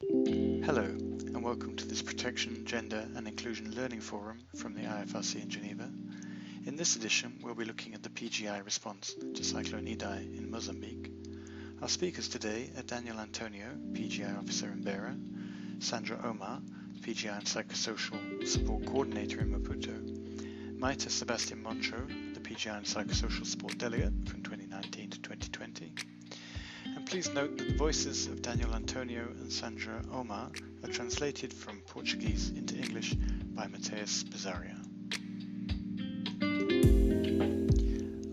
Hello, and welcome to this Protection, Gender and Inclusion Learning Forum from the IFRC in Geneva. In this edition, we'll be looking at the PGI response to Cyclone Idai in Mozambique. Our speakers today are Daniel Antonio, PGI Officer in Beira, Sandra Omar, PGI and Psychosocial Support Coordinator in Maputo, Maite Sebastian Moncho, the PGI and Psychosocial Support Delegate from 2019 to 2020. And please note that the voices of Daniel Antonio and Sandra Omar are translated from Portuguese into English by Mateus Bizaria.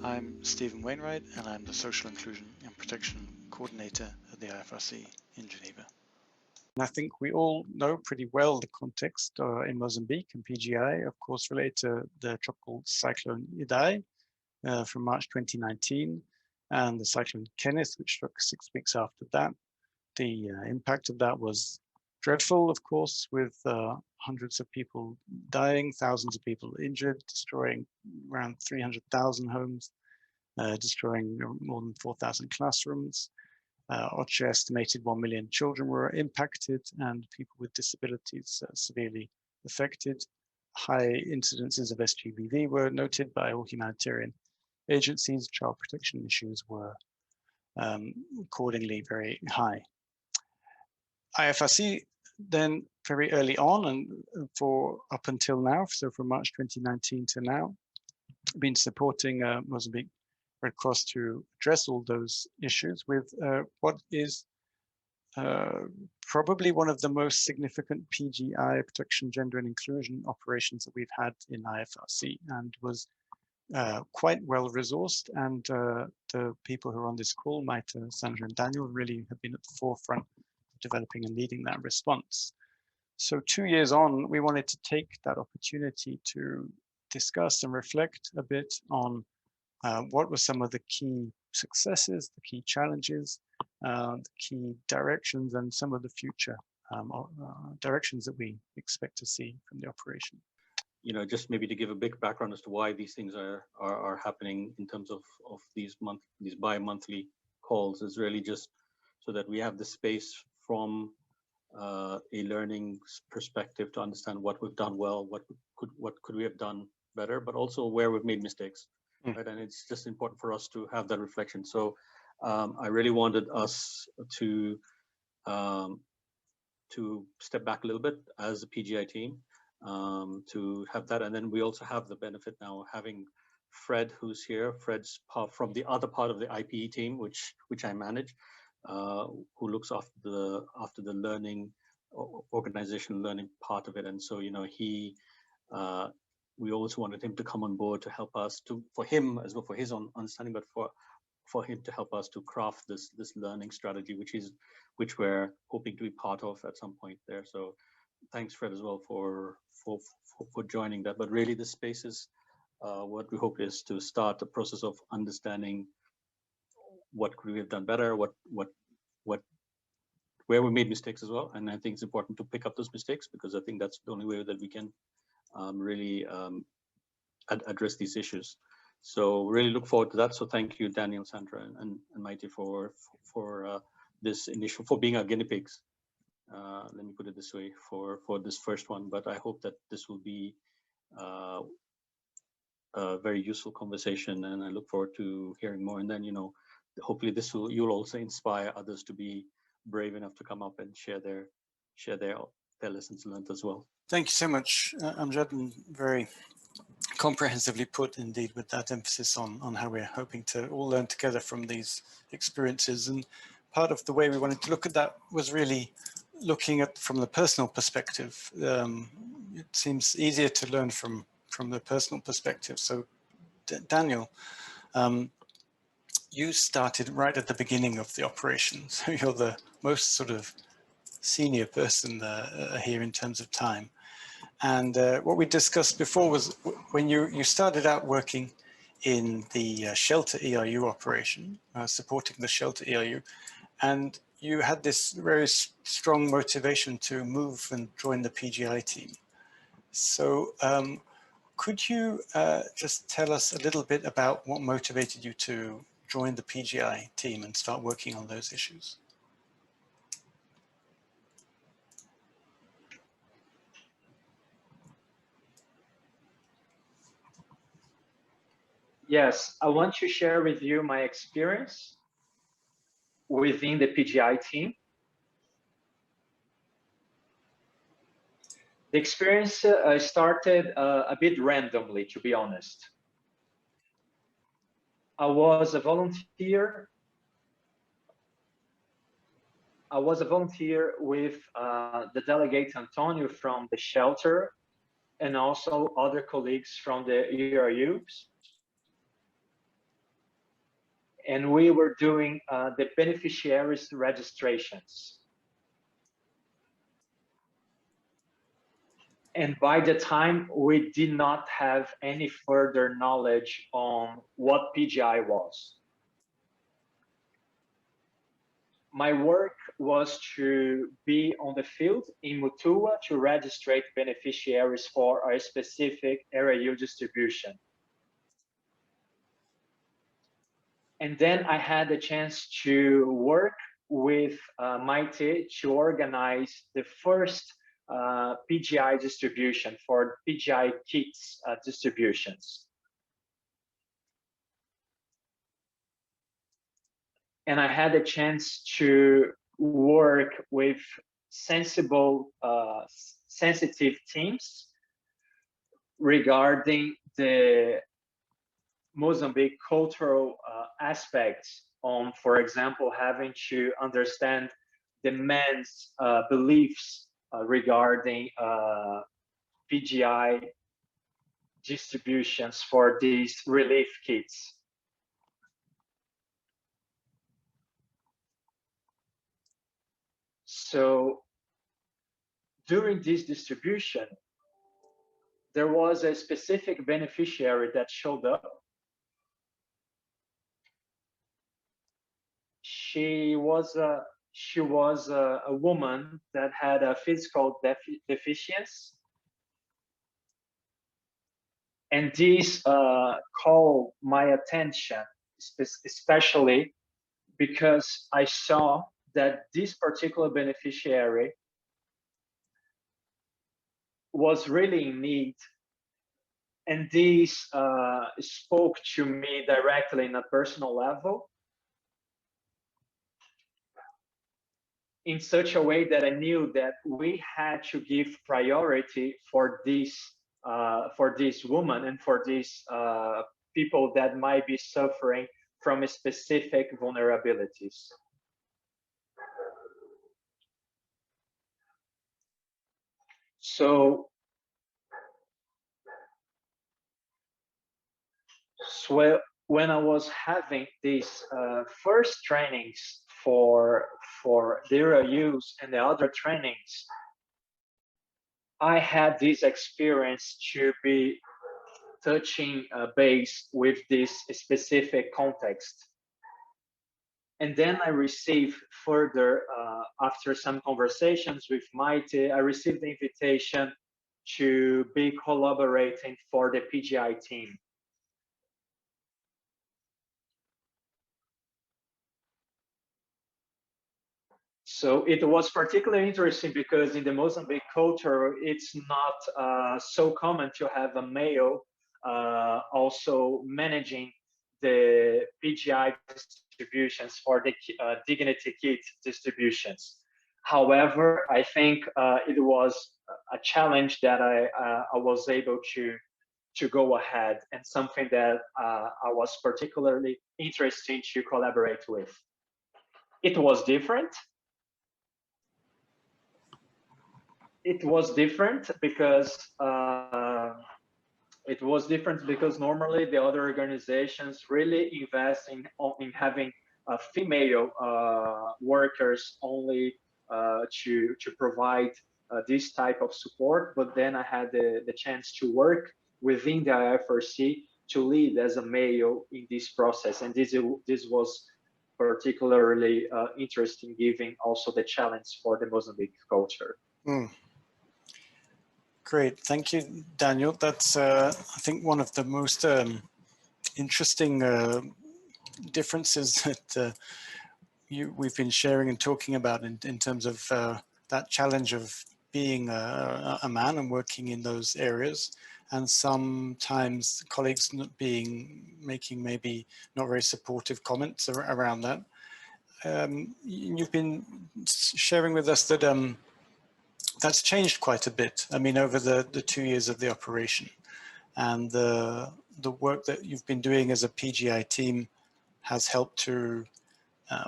I'm Stephen Wainwright, and I'm the Social Inclusion and Protection Coordinator at the IFRC in Geneva. I think we all know pretty well the context in Mozambique and PGI, of course, related to the tropical cyclone Idai from March 2019, and the cyclone Kenneth, which struck 6 weeks after that. The impact of that was dreadful, of course, with hundreds of people dying, thousands of people injured, destroying around 300,000 homes, destroying more than 4,000 classrooms. OCHA estimated 1 million children were impacted and people with disabilities severely affected. High incidences of SGBV were noted by all humanitarian agencies. Child protection issues were accordingly very high. IFRC then very early on and for up until now, so from March 2019 to now, been supporting Mozambique Red Cross to address all those issues with what is probably one of the most significant PGI, protection, gender and inclusion operations that we've had in IFRC, and was quite well resourced. And the people who are on this call, Maite, Sandra and Daniel, really have been at the forefront of developing and leading that response. So 2 years on, we wanted to take that opportunity to discuss and reflect a bit on what were some of the key successes, the key challenges, the key directions, and some of the future directions that we expect to see from the operation. You know, just maybe to give a big background as to why these things are happening in terms of these bi-monthly calls is really just so that we have the space from a learning perspective to understand what we've done well, what could we have done better, but also where we've made mistakes. Right? And it's just important for us to have that reflection. So I really wanted us to step back a little bit as a PGI team to have that. And then we also have the benefit now of having Fred, who's here. Fred's from the other part of the IPE team, which I manage, who looks after the learning, organizational learning part of it. And so, you know, we also wanted him to come on board to help us for him as well, for his own understanding, but for him to help us to craft this learning strategy, which we're hoping to be part of at some point there. So thanks, Fred, as well for joining that. But really, the space is what we hope is to start the process of understanding what could we have done better, where we made mistakes as well. And I think it's important to pick up those mistakes, because I think that's the only way that we can really address these issues. So really look forward to that. So thank you, Daniel, Sandra, and Maite for this initial, for being our guinea pigs. Let me put it this way, for this first one. But I hope that this will be a very useful conversation, and I look forward to hearing more. And then, you know, hopefully you'll also inspire others to be brave enough to come up and share their lessons learned as well. Thank you so much, Amjad, and very comprehensively put indeed, with that emphasis on how we're hoping to all learn together from these experiences. And part of the way we wanted to look at that was really looking at from the personal perspective. It seems easier to learn from the personal perspective. So Daniel, you started right at the beginning of the operation, so you're the most sort of senior person here in terms of time. And what we discussed before was when you started out working in the shelter ERU operation, supporting the shelter ERU, and you had this very strong motivation to move and join the PGI team. So could you just tell us a little bit about what motivated you to join the PGI team and start working on those issues? Yes, I want to share with you my experience within the PGI team. The experience started a bit randomly, to be honest. I was a volunteer. I was a volunteer with the delegate Antonio from the shelter and also other colleagues from the ERUs. And we were doing the beneficiaries registrations. And by the time, we did not have any further knowledge on what PGI was. My work was to be on the field in Mutua to register beneficiaries for a specific area distribution. And then I had the chance to work with Maite to organize the first PGI distribution for PGI kits distributions. And I had a chance to work with sensitive teams regarding the Mozambique cultural aspects on, for example, having to understand the men's beliefs regarding PGI distributions for these relief kits. So during this distribution, there was a specific beneficiary that showed up. She was a woman that had a physical deficiency. And this called my attention, especially because I saw that this particular beneficiary was really in need. And this spoke to me directly in a personal level, in such a way that I knew that we had to give priority for this woman and for these people that might be suffering from specific vulnerabilities. So when I was having these first trainings for their use and the other trainings, I had this experience to be touching base with this specific context. And then I received further, after some conversations with Maite, I received the invitation to be collaborating for the PGI team. So it was particularly interesting because in the Mozambique culture, it's not so common to have a male also managing the PGI distributions for the dignity kit distributions. However, I think it was a challenge that I was able to go ahead, and something that I was particularly interested to collaborate with. It was different. It was different because normally the other organizations really invest in having female workers only to provide this type of support. But then I had the chance to work within the IFRC to lead as a male in this process, and this was particularly interesting, given also the challenge for the Mozambique culture. Mm. Great, thank you, Daniel. That's I think one of the most interesting differences that we've been sharing and talking about in terms of that challenge of being a man and working in those areas, and sometimes colleagues making maybe not very supportive comments around that. You've been sharing with us that that's changed quite a bit. I mean, over the 2 years of the operation, and the work that you've been doing as a PGI team has helped to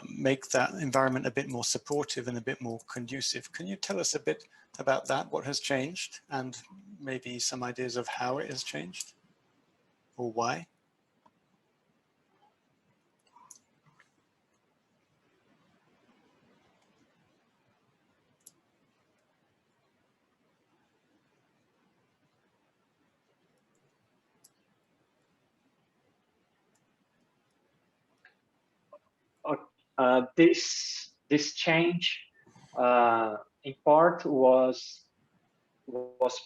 make that environment a bit more supportive and a bit more conducive. Can you tell us a bit about that? What has changed, and maybe some ideas of how it has changed or why? This change in part was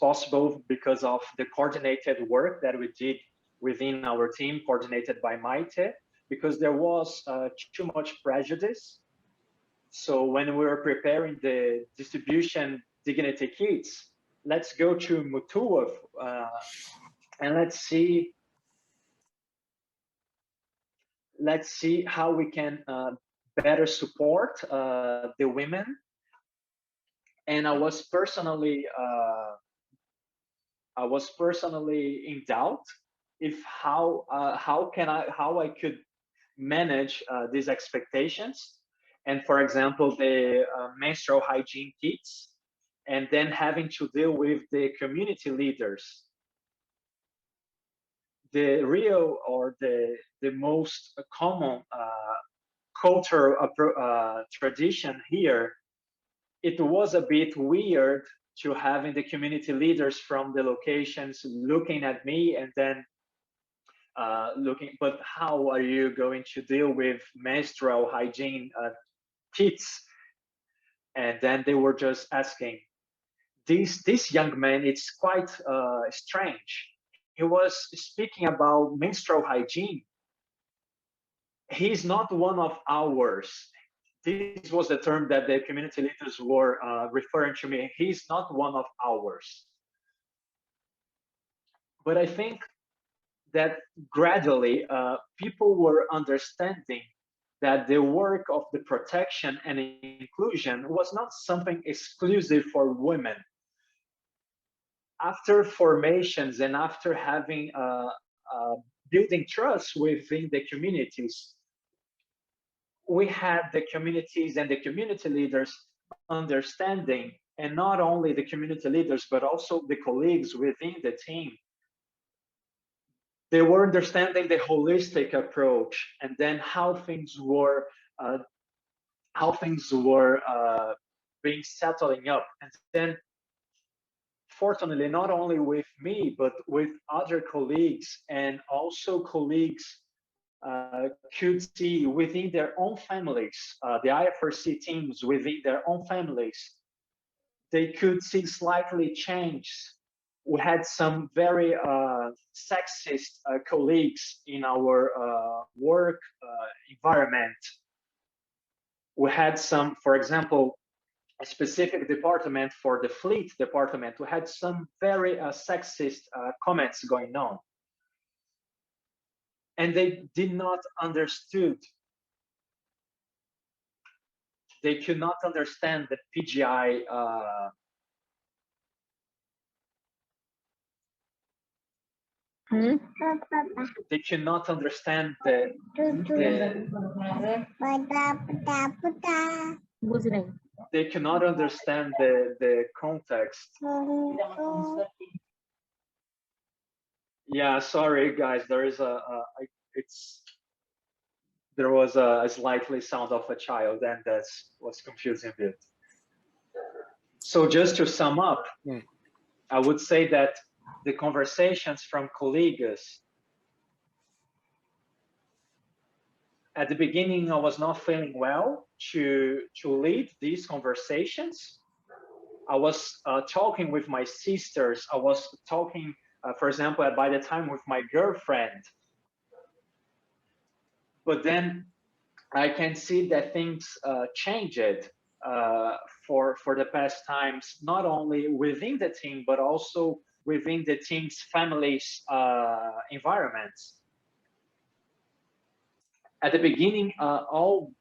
possible because of the coordinated work that we did within our team, coordinated by Maite, because there was too much prejudice. So when we were preparing the distribution dignity kits, let's go to Mutua and let's see how we can better support the women. And I was personally in doubt if how I could manage these expectations. And for example, the menstrual hygiene kits, and then having to deal with the community leaders. The real or the most common cultural tradition here, it was a bit weird to having the community leaders from the locations looking at me and then looking, but how are you going to deal with menstrual hygiene kits? And then they were just asking, this young man, it's quite strange. He was speaking about menstrual hygiene. He's not one of ours. This was the term that the community leaders were referring to me. He's not one of ours. But I think that gradually people were understanding that the work of the protection and inclusion was not something exclusive for women. After formations and after having building trust within the communities, we had the communities and the community leaders understanding, and not only the community leaders, but also the colleagues within the team. They were understanding the holistic approach, and then how things were being settling up. And then, fortunately, not only with me, but with other colleagues, and also colleagues could see within their own families, the IFRC teams within their own families, they could see slightly change. We had some very sexist colleagues in our work environment. We had some, for example, a specific department for the fleet department. We had some very sexist comments going on. And they did not understood. They could not understand the PGI they cannot understand they cannot understand the context. Yeah, sorry guys, there is there was a slightly sound of a child, and that's what's confusing a bit. So just to sum up, I would say that the conversations from colleagues, at the beginning, I was not feeling well to lead these conversations. I was talking with my sisters. I was talking, for example, by the time with my girlfriend. But then I can see that things changed for the past times, not only within the team, but also within the team's families environments. At the beginning, all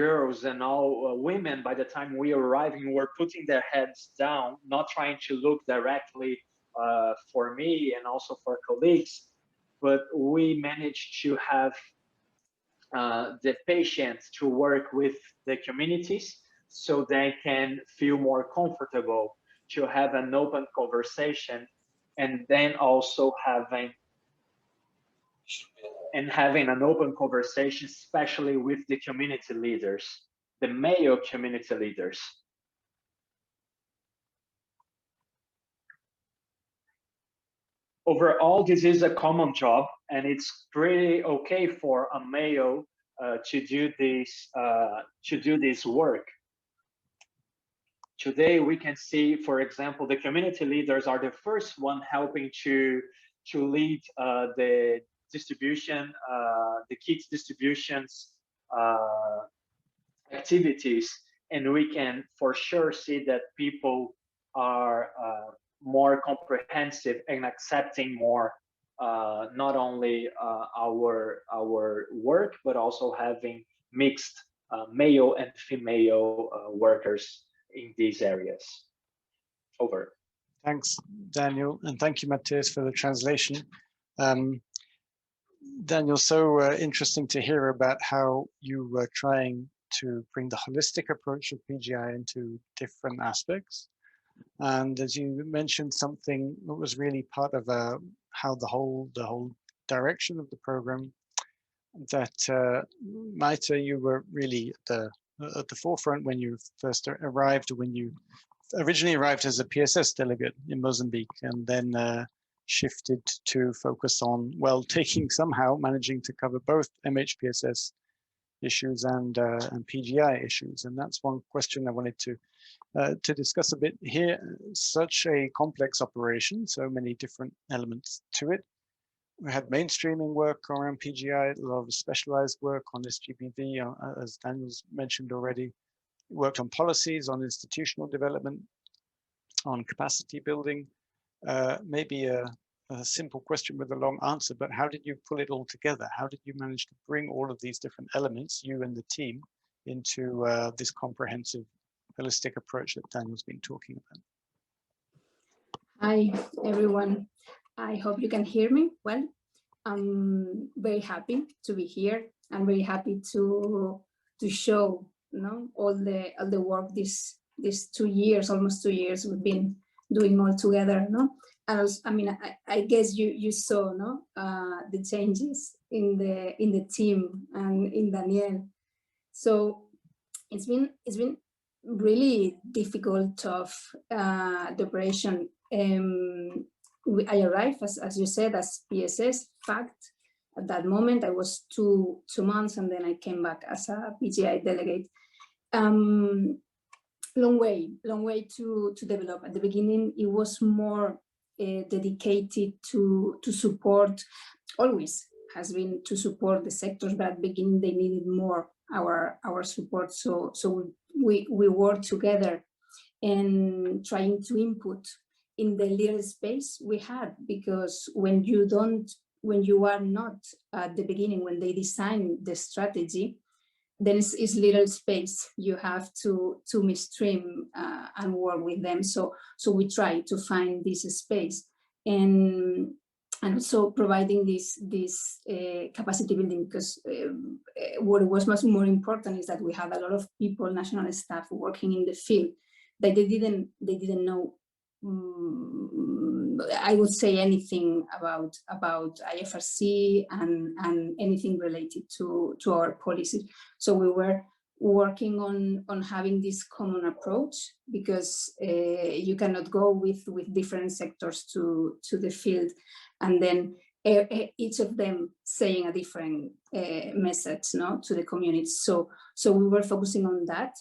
girls and all women, by the time we were arriving, were putting their heads down, not trying to look directly for me and also for colleagues. But we managed to have the patients to work with the communities so they can feel more comfortable to have an open conversation, and then also having an open conversation, especially with the community leaders, the male community leaders. Overall, this is a common job, and it's pretty okay for a male to do this work. Today, we can see, for example, the community leaders are the first one helping to lead the distribution, the kits distributions activities, and we can for sure see that people are more comprehensive and accepting more, not only our work, but also having mixed male and female workers in these areas. Over. Thanks, Daniel, and thank you, Matthias, for the translation. Daniel, so interesting to hear about how you were trying to bring the holistic approach of PGI into different aspects. And as you mentioned, something that was really part of how the whole direction of the program, that Maita, you were really at the forefront when you first arrived, when you originally arrived as a PSS delegate in Mozambique, and then shifted to focus on, well, managing to cover both MHPSS issues and PGI issues. And that's one question I wanted to discuss a bit here. Such a complex operation, so many different elements to it. We had mainstreaming work around PGI, a lot of specialized work on SGBV, as Daniel's mentioned already. We worked on policies, on institutional development, on capacity building. Maybe a simple question with a long answer, but how did you pull it all together? How did you manage to bring all of these different elements, you and the team, into this comprehensive, holistic approach that Daniel's been talking about? Hi, everyone. I hope you can hear me well. I'm very happy to be here. I'm very happy to show, all the work these 2 years, almost 2 years, we've been doing all together. And I guess you saw the changes in the team and in Daniel. So it's been really difficult, tough, the operation. I arrived, as you said, as PSS. Fact, at that moment I was two months, and then I came back as a PGI delegate. Long way to develop. At the beginning, it was more dedicated to support. Always has been to support the sectors, but at the beginning they needed more our support. So we worked together and trying to input in the little space we had, because when you are not at the beginning, when they design the strategy, then it's little space. You have to midstream and work with them. So we try to find this space, and also providing this capacity building, because what was much more important is that we had a lot of people, national staff, working in the field that they didn't know. I would say anything about IFRC and anything related to our policies. So we were working on having this common approach, because you cannot go with different sectors to the field, and then each of them saying a different message, to the community. So we were focusing on that.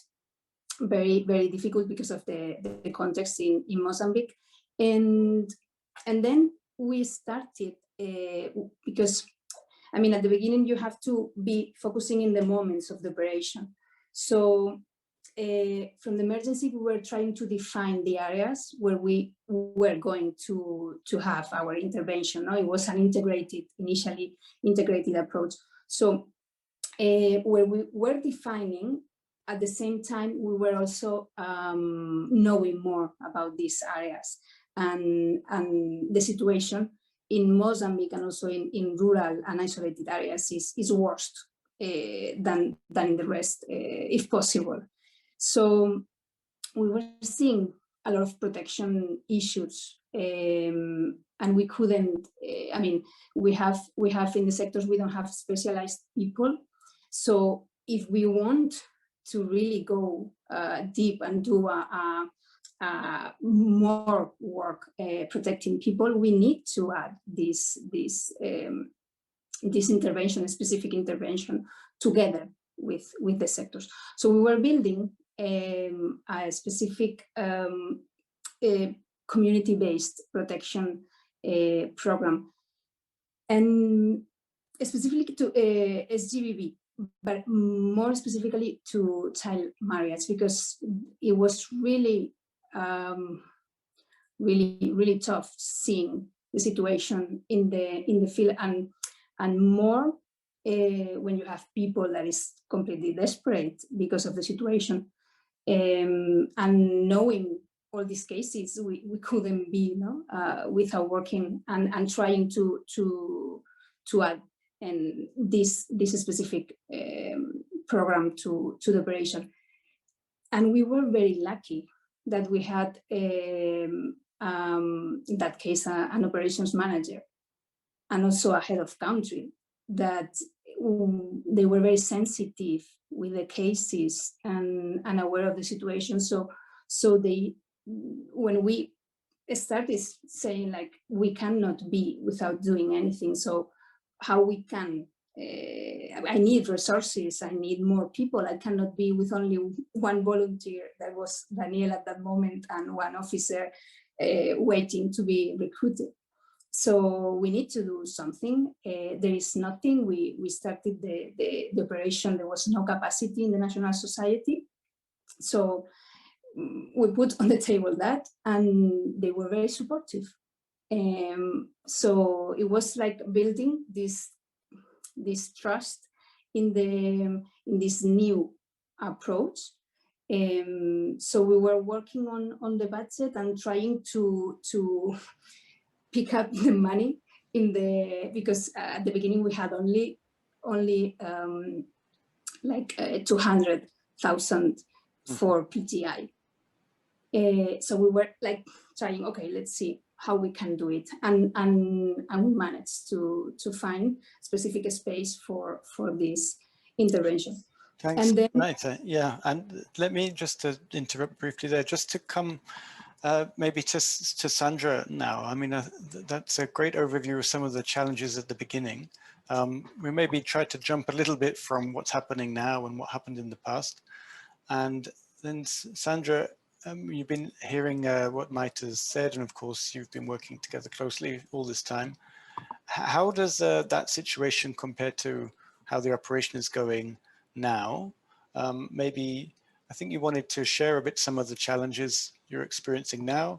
Very, very difficult because of the context in Mozambique. And then we started, because, at the beginning you have to be focusing in the moments of the operation. So from the emergency, we were trying to define the areas where we were going to have our intervention. No? It was an initially integrated approach. So where we were defining, at the same time, we were also knowing more about these areas and the situation in Mozambique and also in rural and isolated areas is worse than in the rest, if possible. So we were seeing a lot of protection issues, and we couldn't. I mean, we have in the sectors, we don't have specialized people. So if we want to really go deep and do more work protecting people, we need to add this intervention, specific intervention, together with the sectors. So we were building a specific community-based protection program, and specifically to SGBV, but more specifically to child marriage, because it was really tough seeing the situation in the field, and more when you have people that is completely desperate because of the situation, and knowing all these cases, we couldn't be without working and trying to add and this specific program to the operation. And we were very lucky that we had in that case an operations manager and also a head of country that they were very sensitive with the cases and aware of the situation. So they, when we started saying like, we cannot be without doing anything, so how we can, I need resources, I need more people, I cannot be with only one volunteer, that was Daniel at that moment, and one officer waiting to be recruited. So we need to do something. There is nothing. We started the operation. There was no capacity in the National Society. So we put on the table that, and they were very supportive. So it was like building this trust in this new approach. So we were working on the budget and trying to pick up the money because at the beginning we had only like 200,000 for PGI. So we were like trying, okay, let's see how we can do it, and we managed to find specific space for this intervention. Thanks, and then, Marta. Yeah, and let me just to interrupt briefly there, just to come maybe to Sandra now. I mean, that's a great overview of some of the challenges at the beginning. We maybe try to jump a little bit from what's happening now and what happened in the past. And then Sandra, you've been hearing what Maita has said, and of course you've been working together closely all this time. How does that situation compare to how the operation is going now? Maybe, I think you wanted to share a bit some of the challenges you're experiencing now,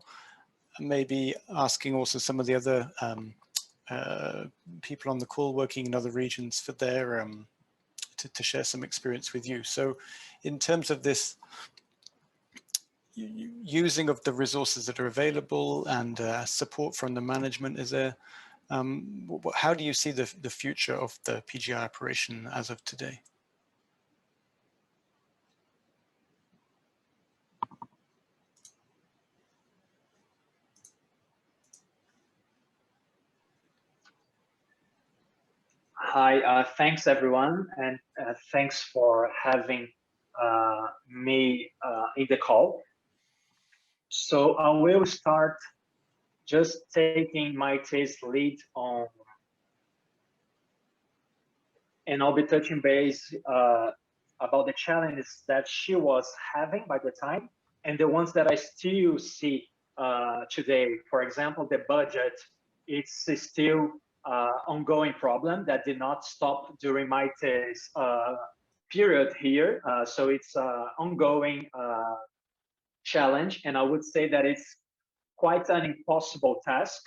and maybe asking also some of the other people on the call working in other regions for their, to share some experience with you. So in terms of this using of the resources that are available and support from the management, is there, how do you see the future of the PGI operation as of today? Hi, thanks everyone, and thanks for having me in the call. So I will start just taking Maite's lead on, and I'll be touching base about the challenges that she was having by the time, and the ones that I still see today. For example, the budget, it's still ongoing problem that did not stop during Maite's period here. So it's an ongoing challenge, and I would say that it's quite an impossible task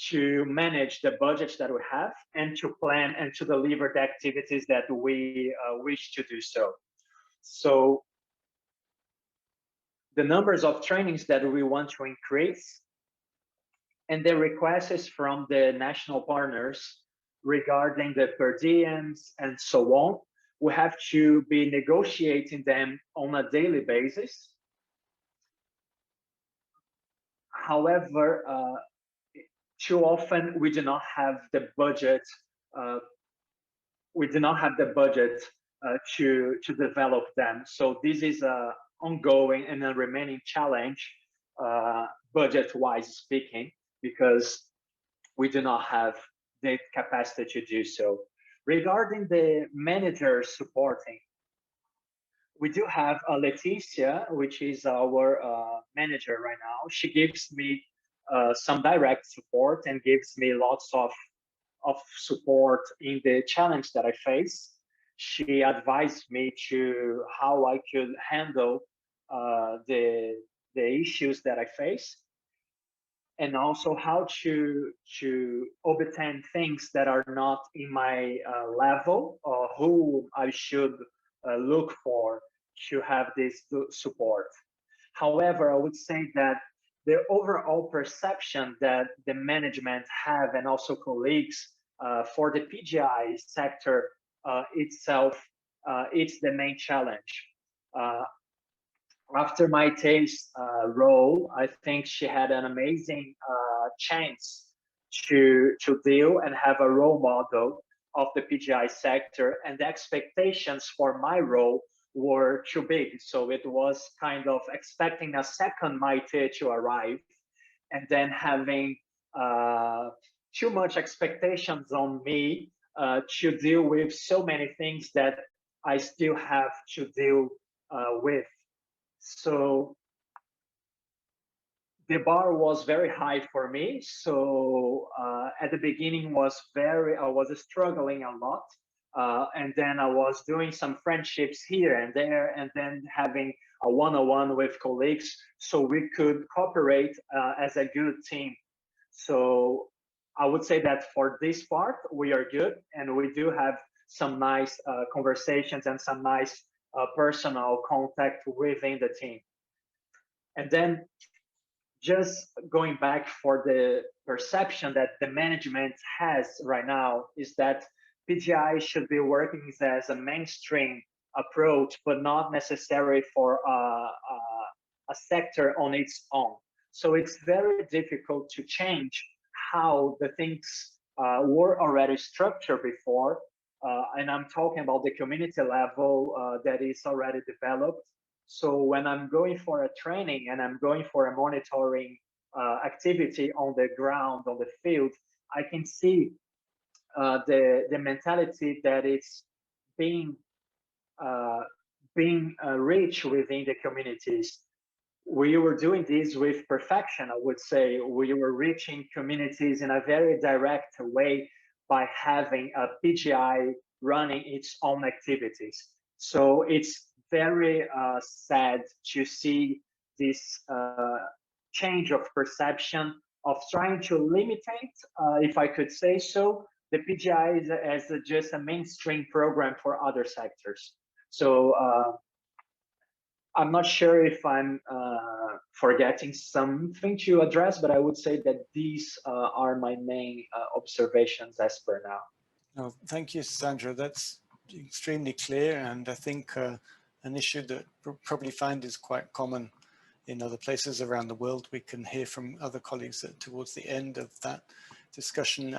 to manage the budgets that we have and to plan and to deliver the activities that we wish to do so. So the numbers of trainings that we want to increase and the requests from the national partners regarding the per diems and so on, we have to be negotiating them on a daily basis. However, too often we do not have the budget. To develop them. So this is a ongoing and a remaining challenge, budget-wise speaking, because we do not have the capacity to do so. Regarding the manager supporting, we do have Leticia, which is our manager right now. She gives me some direct support and gives me lots of support in the challenge that I face. She advised me to how I could handle the issues that I face, and also how to obtain things that are not in my level, or who I should look for to have this support. However, I would say that the overall perception that the management have and also colleagues for the PGI sector itself, it's the main challenge. After Maite's role, I think she had an amazing chance to deal and have a role model of the PGI sector, and the expectations for my role were too big. So it was kind of expecting a second Maite to arrive and then having too much expectations on me to deal with so many things that I still have to deal with. So the bar was very high for me. So at the beginning I was struggling a lot. And then I was doing some friendships here and there, and then having a one-on-one with colleagues so we could cooperate as a good team. So I would say that for this part, we are good, and we do have some nice conversations and some nice personal contact within the team. And then just going back for the perception that the management has right now is that PGI should be working as a mainstream approach, but not necessary for a sector on its own. So it's very difficult to change how the things were already structured before. And I'm talking about the community level that is already developed. So when I'm going for a training and I'm going for a monitoring activity on the ground, on the field, I can see the mentality that is being reached within the communities. We were doing this with perfection, I would say. We were reaching communities in a very direct way by having a PGI running its own activities. So it's very sad to see this change of perception of trying to limitate, if I could say so, the PGI as just a mainstream program for other sectors. So I'm not sure if I'm forgetting something to address, but I would say that these are my main observations as per now. Oh, thank you, Sandra. That's extremely clear, and I think an issue that we'll probably find is quite common in other places around the world. We can hear from other colleagues that towards the end of that discussion,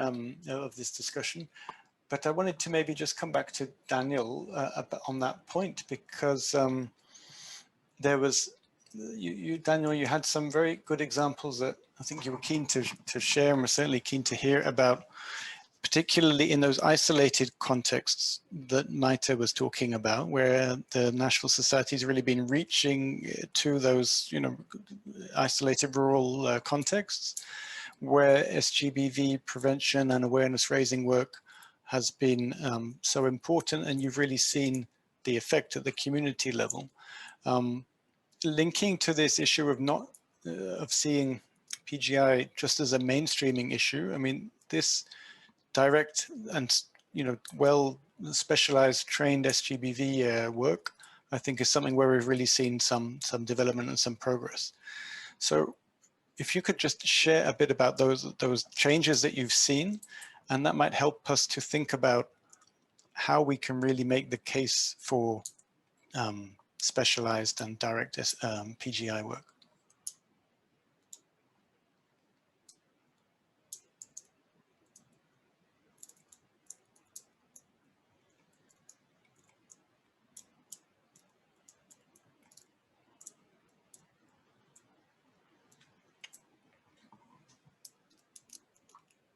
But I wanted to maybe just come back to Daniel on that point, because there was, Daniel, you had some very good examples that I think you were keen to share, and we're certainly keen to hear about, particularly in those isolated contexts that Maite was talking about, where the National Society has really been reaching to those, isolated rural contexts, where SGBV prevention and awareness raising work has been so important, and you've really seen the effect at the community level. Linking to this issue of not of seeing PGI just as a mainstreaming issue, I mean, this direct and well specialized trained SGBV work, I think, is something where we've really seen some development and some progress. So if you could just share a bit about those changes that you've seen, and that might help us to think about how we can really make the case for specialized and direct PGI work.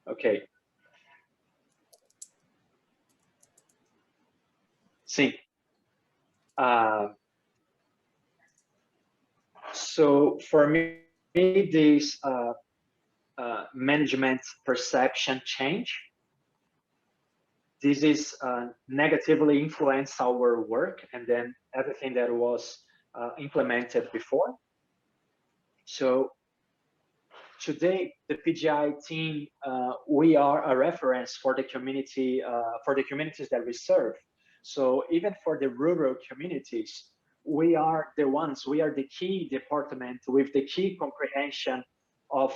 Okay. Sim. So for me, this management perception change, this is negatively influenced our work and then everything that was implemented before. So today, the PGI team, we are a reference for the community, for the communities that we serve. So even for the rural communities, we are the ones, we are the key department with the key comprehension of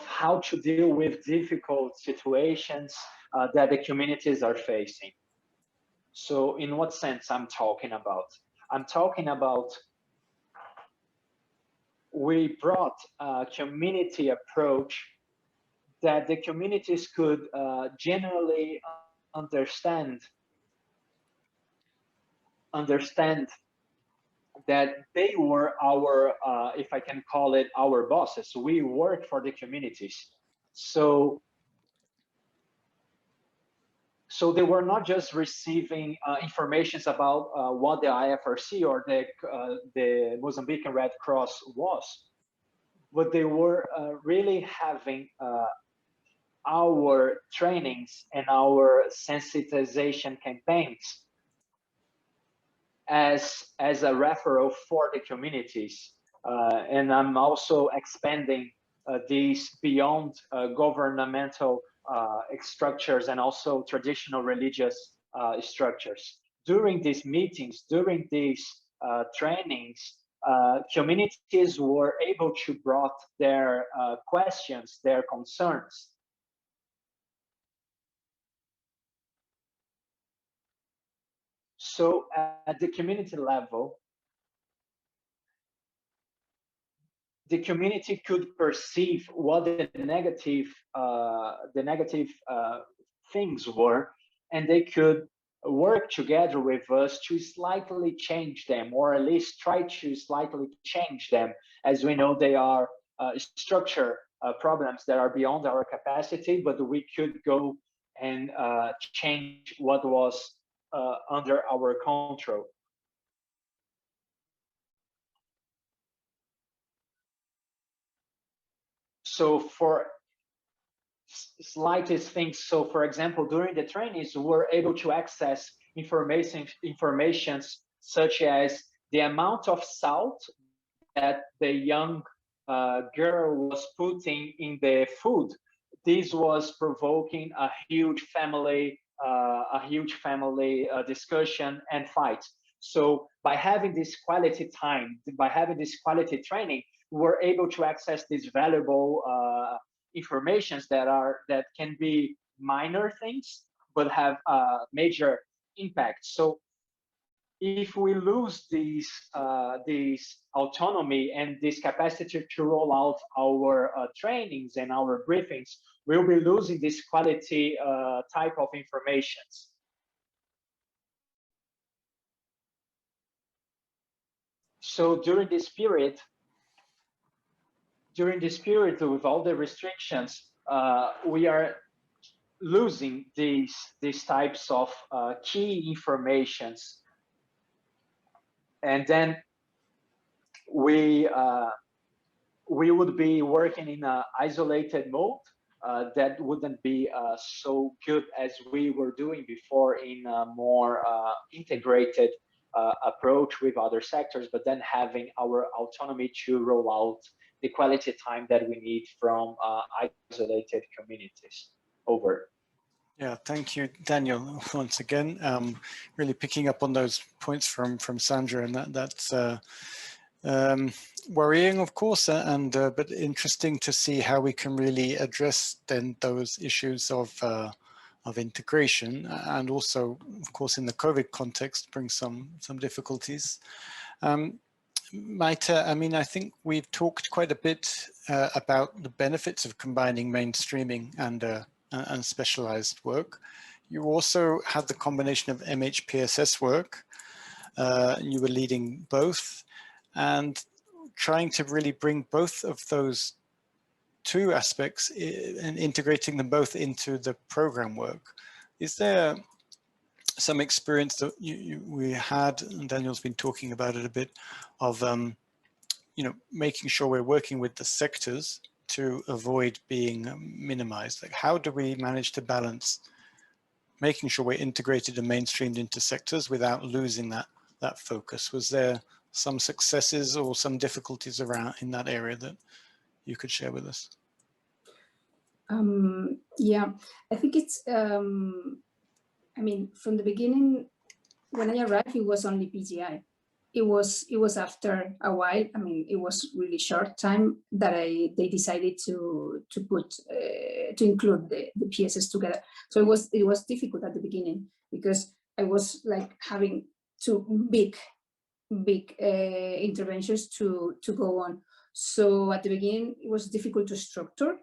how to deal with difficult situations that the communities are facing. So in what sense I'm talking about? I'm talking about we brought a community approach that the communities could generally understand that they were our, if I can call it, our bosses. We work for the communities. So they were not just receiving informations about what the IFRC or the Mozambican Red Cross was, but they were really having our trainings and our sensitization campaigns as a referral for the communities. And I'm also expanding these beyond governmental structures and also traditional religious structures. During these meetings, during these trainings, communities were able to brought their questions, their concerns. So at the community level, the community could perceive what the negative things were, and they could work together with us to slightly change them, or at least try to slightly change them. As we know, they are structure problems that are beyond our capacity, but we could go and change what was under our control. So for slightest things, so for example, during the trainings, we were able to access information such as the amount of salt that the young girl was putting in the food. This was provoking a huge family discussion and fight. So by having this quality time, by having this quality training, we're able to access these valuable informations that can be minor things but have major impact. So if we lose this autonomy and this capacity to roll out our trainings and our briefings, we'll be losing this quality type of informations. So during this period with all the restrictions, we are losing these types of key informations. And then we would be working in an isolated mode that wouldn't be so good as we were doing before in a more integrated approach with other sectors, but then having our autonomy to roll out the quality time that we need from isolated communities. Over. Yeah, thank you, Daniel, once again. Really picking up on those points from Sandra, and that's worrying, of course, and but interesting to see how we can really address then those issues of integration, and also, of course, in the COVID context, bring some difficulties. Maite, I mean, I think we've talked quite a bit about the benefits of combining mainstreaming and specialized work. You also had the combination of MHPSS work. You were leading both and trying to really bring both of those two aspects and integrating them both into the program work. Is there some experience that we had, and Daniel's been talking about it a bit, of you know, making sure we're working with the sectors to avoid being minimized? Like, how do we manage to balance making sure we're integrated and mainstreamed into sectors without losing that focus? Was there some successes or some difficulties around in that area that you could share with us? Yeah, I think it's, I mean, from the beginning, when I arrived, it was only PGI. It was after a while, I mean, it was really short time that they decided to include the PSS together. So it was difficult at the beginning because I was like having two big interventions to go on. So at the beginning, it was difficult to structure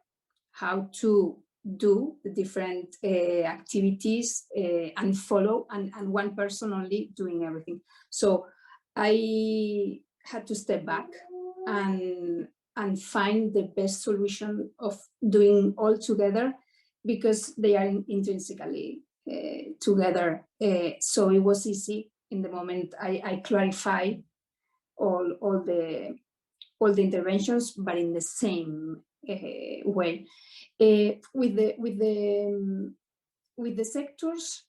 how to do the different activities and follow, and one person only doing everything. So I had to step back and find the best solution of doing all together, because they are intrinsically together. So it was easy in the moment I clarify all the interventions, but in the same way. With the sectors,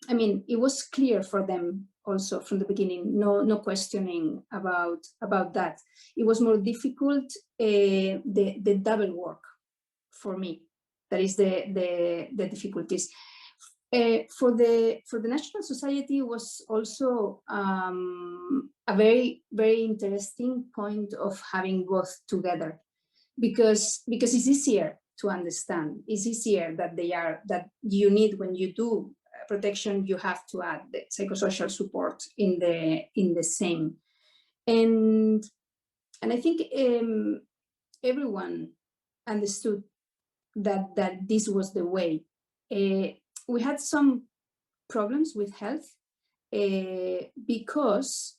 I mean, it was clear for them also from the beginning, no questioning about that. It was more difficult, the double work for me. That is the difficulties. For the National Society was also a very interesting point of having both together, because it's easier to understand. It's easier that you need, when you do protection, you have to add the psychosocial support in the same. And I think everyone understood that this was the way. We had some problems with health because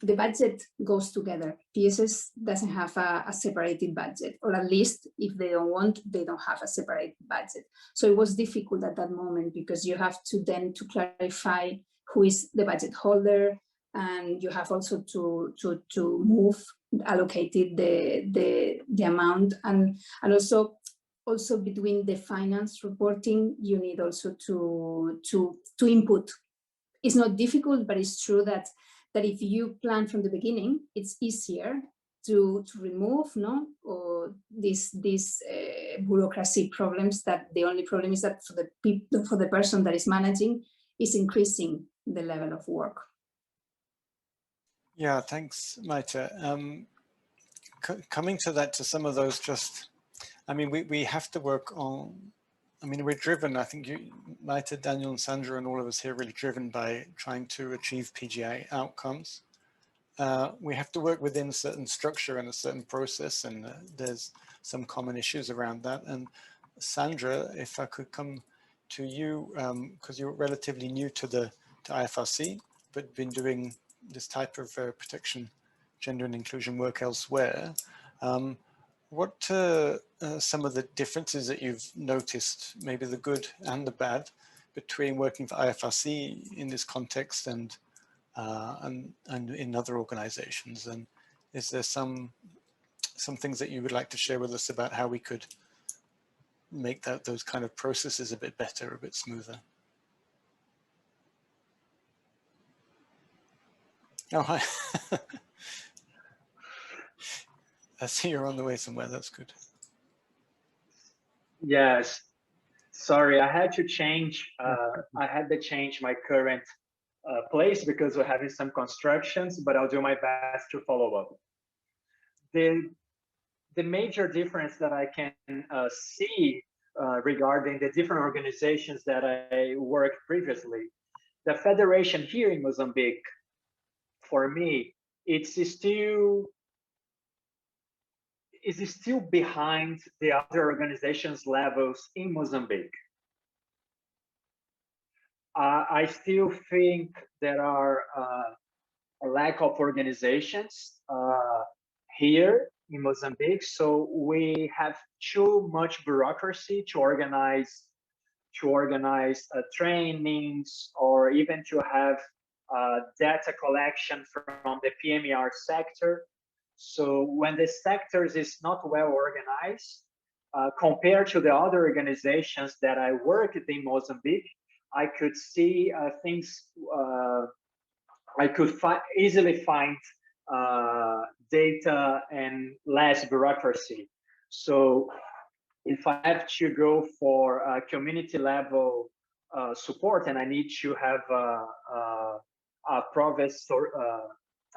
the budget goes together. PSS doesn't have a separated budget, or at least if they don't want, they don't have a separate budget. So it was difficult at that moment, because you have to then to clarify who is the budget holder, and you have also to move allocated the amount, and also between the finance reporting, you need also to input. It's not difficult, but it's true that if you plan from the beginning, it's easier to remove or these bureaucracy problems. That the only problem is that for the person that is managing is increasing the level of work. Yeah, thanks, Maite. Coming to that, to some of those, just, I mean, we have to work on, I mean, we're driven, I think you, Maite, Daniel and Sandra and all of us here, really driven by trying to achieve PGI outcomes. We have to work within a certain structure and a certain process, and there's some common issues around that. And Sandra, if I could come to you, because you're relatively new to IFRC, but been doing this type of protection, gender and inclusion work elsewhere. What some of the differences that you've noticed, maybe the good and the bad, between working for IFRC in this context and in other organizations? And is there some some things that you would like to share with us about how we could make those kind of processes a bit better, a bit smoother. Oh, hi. I see you're on the way somewhere. That's good. Yes. Sorry, I had to change. I had to change my current place because we're having some constructions, but I'll do my best to follow up. The major difference that I can see regarding the different organizations that I worked previously, the federation here in Mozambique, for me, it's still behind the other organizations levels in Mozambique. I still think there are a lack of organizations here in Mozambique, so we have too much bureaucracy to organize trainings, or even to have data collection from the PMER sector. So when the sectors is not well organized, compared to the other organizations that I worked in Mozambique, I could see things, I could easily find data and less bureaucracy. So if I have to go for community level support, and I need to have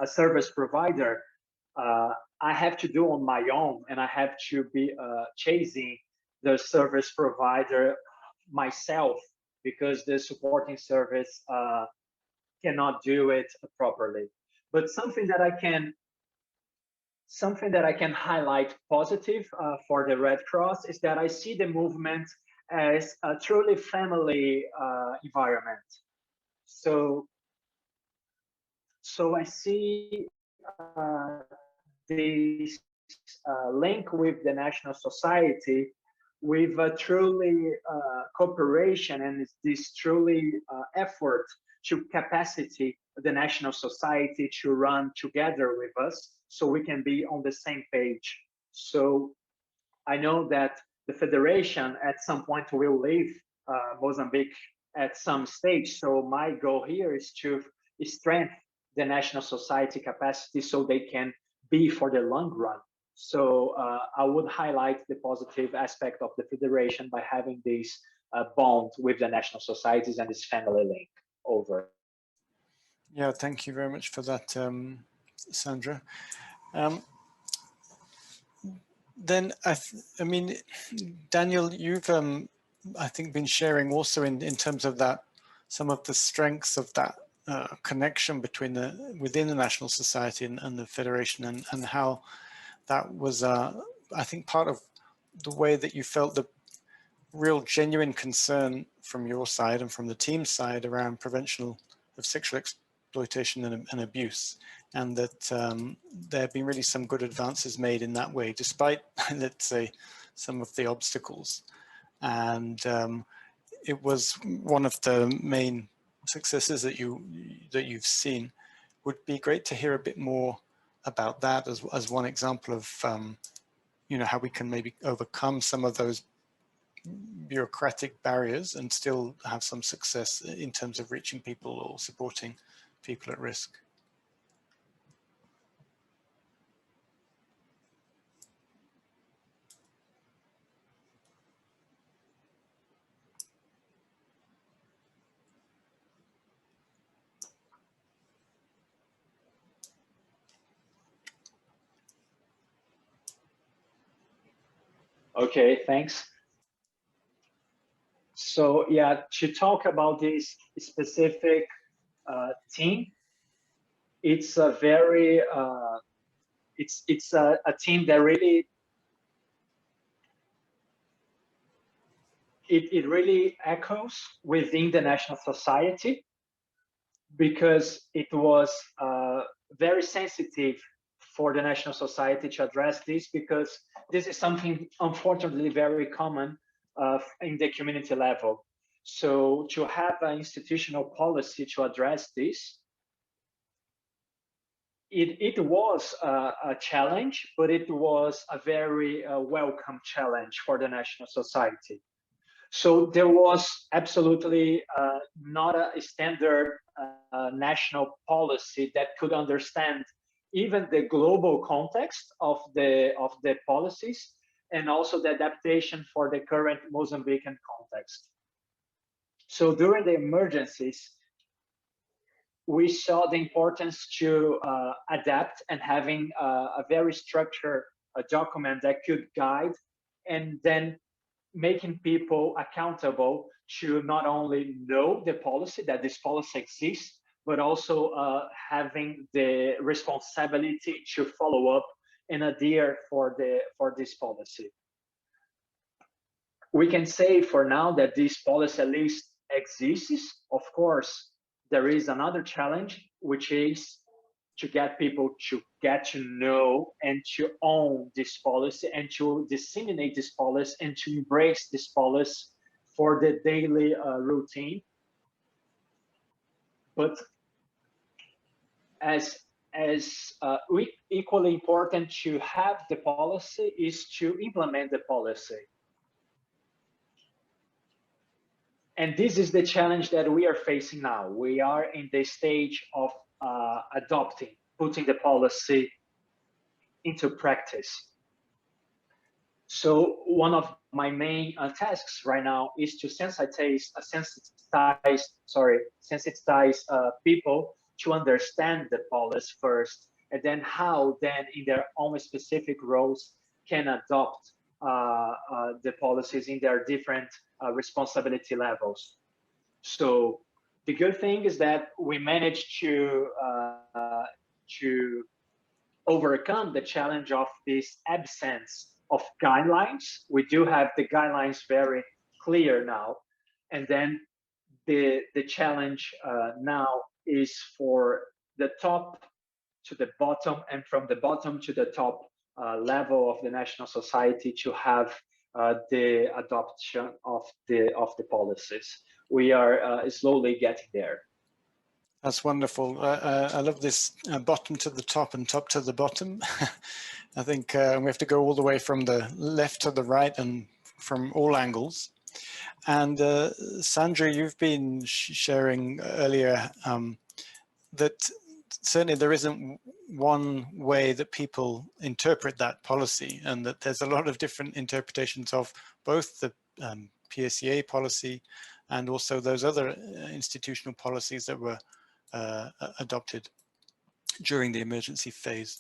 a service provider, I have to do on my own, and I have to be chasing the service provider myself, because the supporting service cannot do it properly. But something that I can highlight positive for the Red Cross is that I see the movement as a truly family environment. So I see this link with the national society with a truly cooperation, and this truly effort to capacity the national society to run together with us, so we can be on the same page. So I know that the federation at some point will leave Mozambique at some stage. So my goal here is to strengthen the national society capacity so they can be for the long run. So I would highlight the positive aspect of the federation by having this bond with the national societies and this family link. Over. Yeah, thank you very much for that, Sandra. Then I mean, Daniel, you've I think been sharing also in terms of that, some of the strengths of that connection between within the National Society and the Federation, and how that was I think part of the way that you felt the real genuine concern from your side and from the team's side around prevention of sexual exploitation and abuse, and that there have been really some good advances made in that way, despite, let's say, some of the obstacles. And it was one of the main successes that you've seen. Would be great to hear a bit more about that as one example of you know, how we can maybe overcome some of those bureaucratic barriers and still have some success in terms of reaching people or supporting people at risk. Okay, thanks. So yeah, to talk about this specific team, it's a very it's a team that really it really echoes within the National Society, because it was very sensitive for the National Society to address this, because this is something unfortunately very common in the community level. So to have an institutional policy to address this, it was a challenge, but it was a very welcome challenge for the National Society. So there was absolutely not a standard national policy that could understand even the global context of the policies, and also the adaptation for the current Mozambican context. So during the emergencies, we saw the importance to adapt and having a very structured document that could guide, and then making people accountable to not only know the policy, that this policy exists, but also having the responsibility to follow up and adhere for this policy. We can say for now that this policy at least exists. Of course, there is another challenge, which is to get people to get to know and to own this policy, and to disseminate this policy, and to embrace this policy for the daily routine. But as equally important to have the policy is to implement the policy. And this is the challenge that we are facing now. We are in the stage of adopting, putting the policy into practice. So one of my main tasks right now is to sensitize people to understand the policy first, and then how then in their own specific roles can adopt the policies in their different responsibility levels. So the good thing is that we managed to overcome the challenge of this absence of guidelines. We do have the guidelines very clear now, and then the challenge now is for the top to the bottom, and from the bottom to the top level of the National Society to have the adoption of the policies. We are slowly getting there. That's wonderful. I love this bottom to the top and top to the bottom. I think we have to go all the way from the left to the right and from all angles. And Sandra, you've been sharing earlier that certainly there isn't one way that people interpret that policy, and that there's a lot of different interpretations of both the PSEA policy and also those other institutional policies that were adopted during the emergency phase.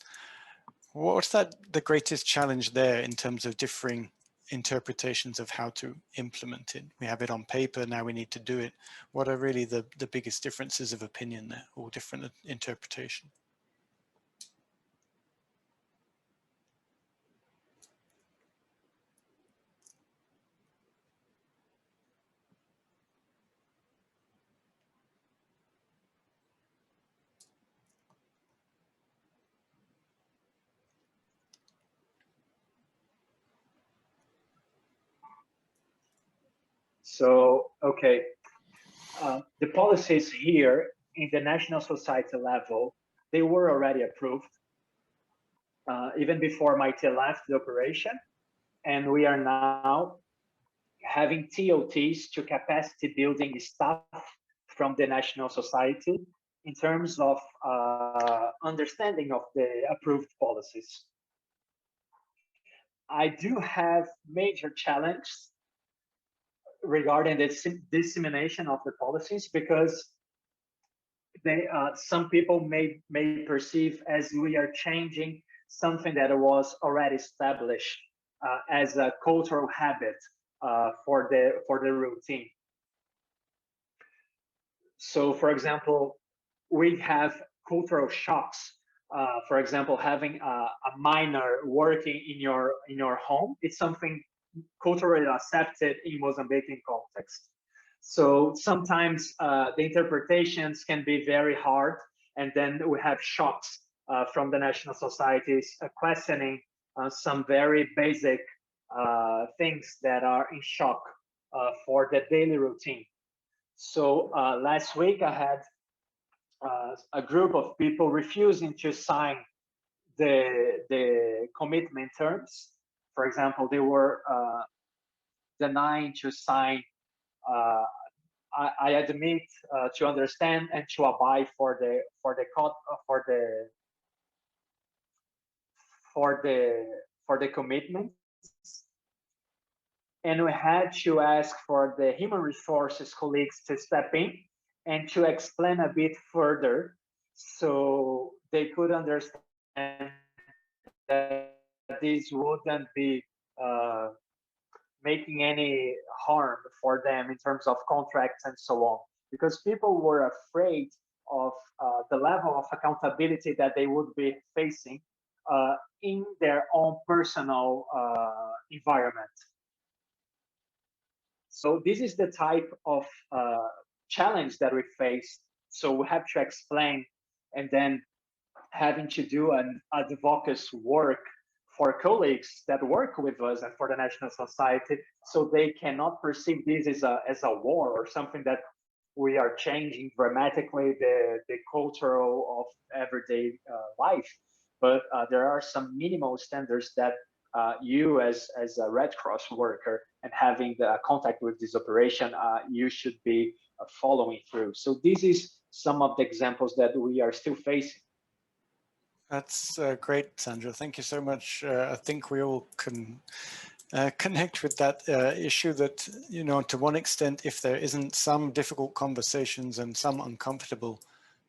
What's the greatest challenge there in terms of differing interpretations of how to implement it? We have it on paper, now we need to do it. What are really the biggest differences of opinion there, or different interpretation? So, okay, the policies here in the National Society level, they were already approved even before Maite left the operation. And we are now having TOTs to capacity building staff from the National Society in terms of understanding of the approved policies. I do have major challenges regarding the dissemination of the policies, because some people may perceive as we are changing something that was already established as a cultural habit for the routine. So, for example, we have cultural shocks. For example, having a minor working in your home, it's something culturally accepted in Mozambican context. So sometimes the interpretations can be very hard, and then we have shocks from the national societies questioning some very basic things that are in shock for the daily routine. So last week I had a group of people refusing to sign the commitment terms. For example, they were denying to sign I admit to understand and to abide for the commitments, and we had to ask for the human resources colleagues to step in and to explain a bit further, so they could understand that this wouldn't be making any harm for them in terms of contracts and so on, because people were afraid of the level of accountability that they would be facing in their own personal environment. So this is the type of challenge that we face. So we have to explain, and then having to do an advocacy work for colleagues that work with us and for the National Society, so they cannot perceive this as a war or something that we are changing dramatically the cultural of everyday life. But there are some minimal standards that you as a Red Cross worker and having the contact with this operation, you should be following through. So this is some of the examples that we are still facing. That's great, Sandra. Thank you so much. I think we all can connect with that issue that, you know, to one extent, if there isn't some difficult conversations and some uncomfortable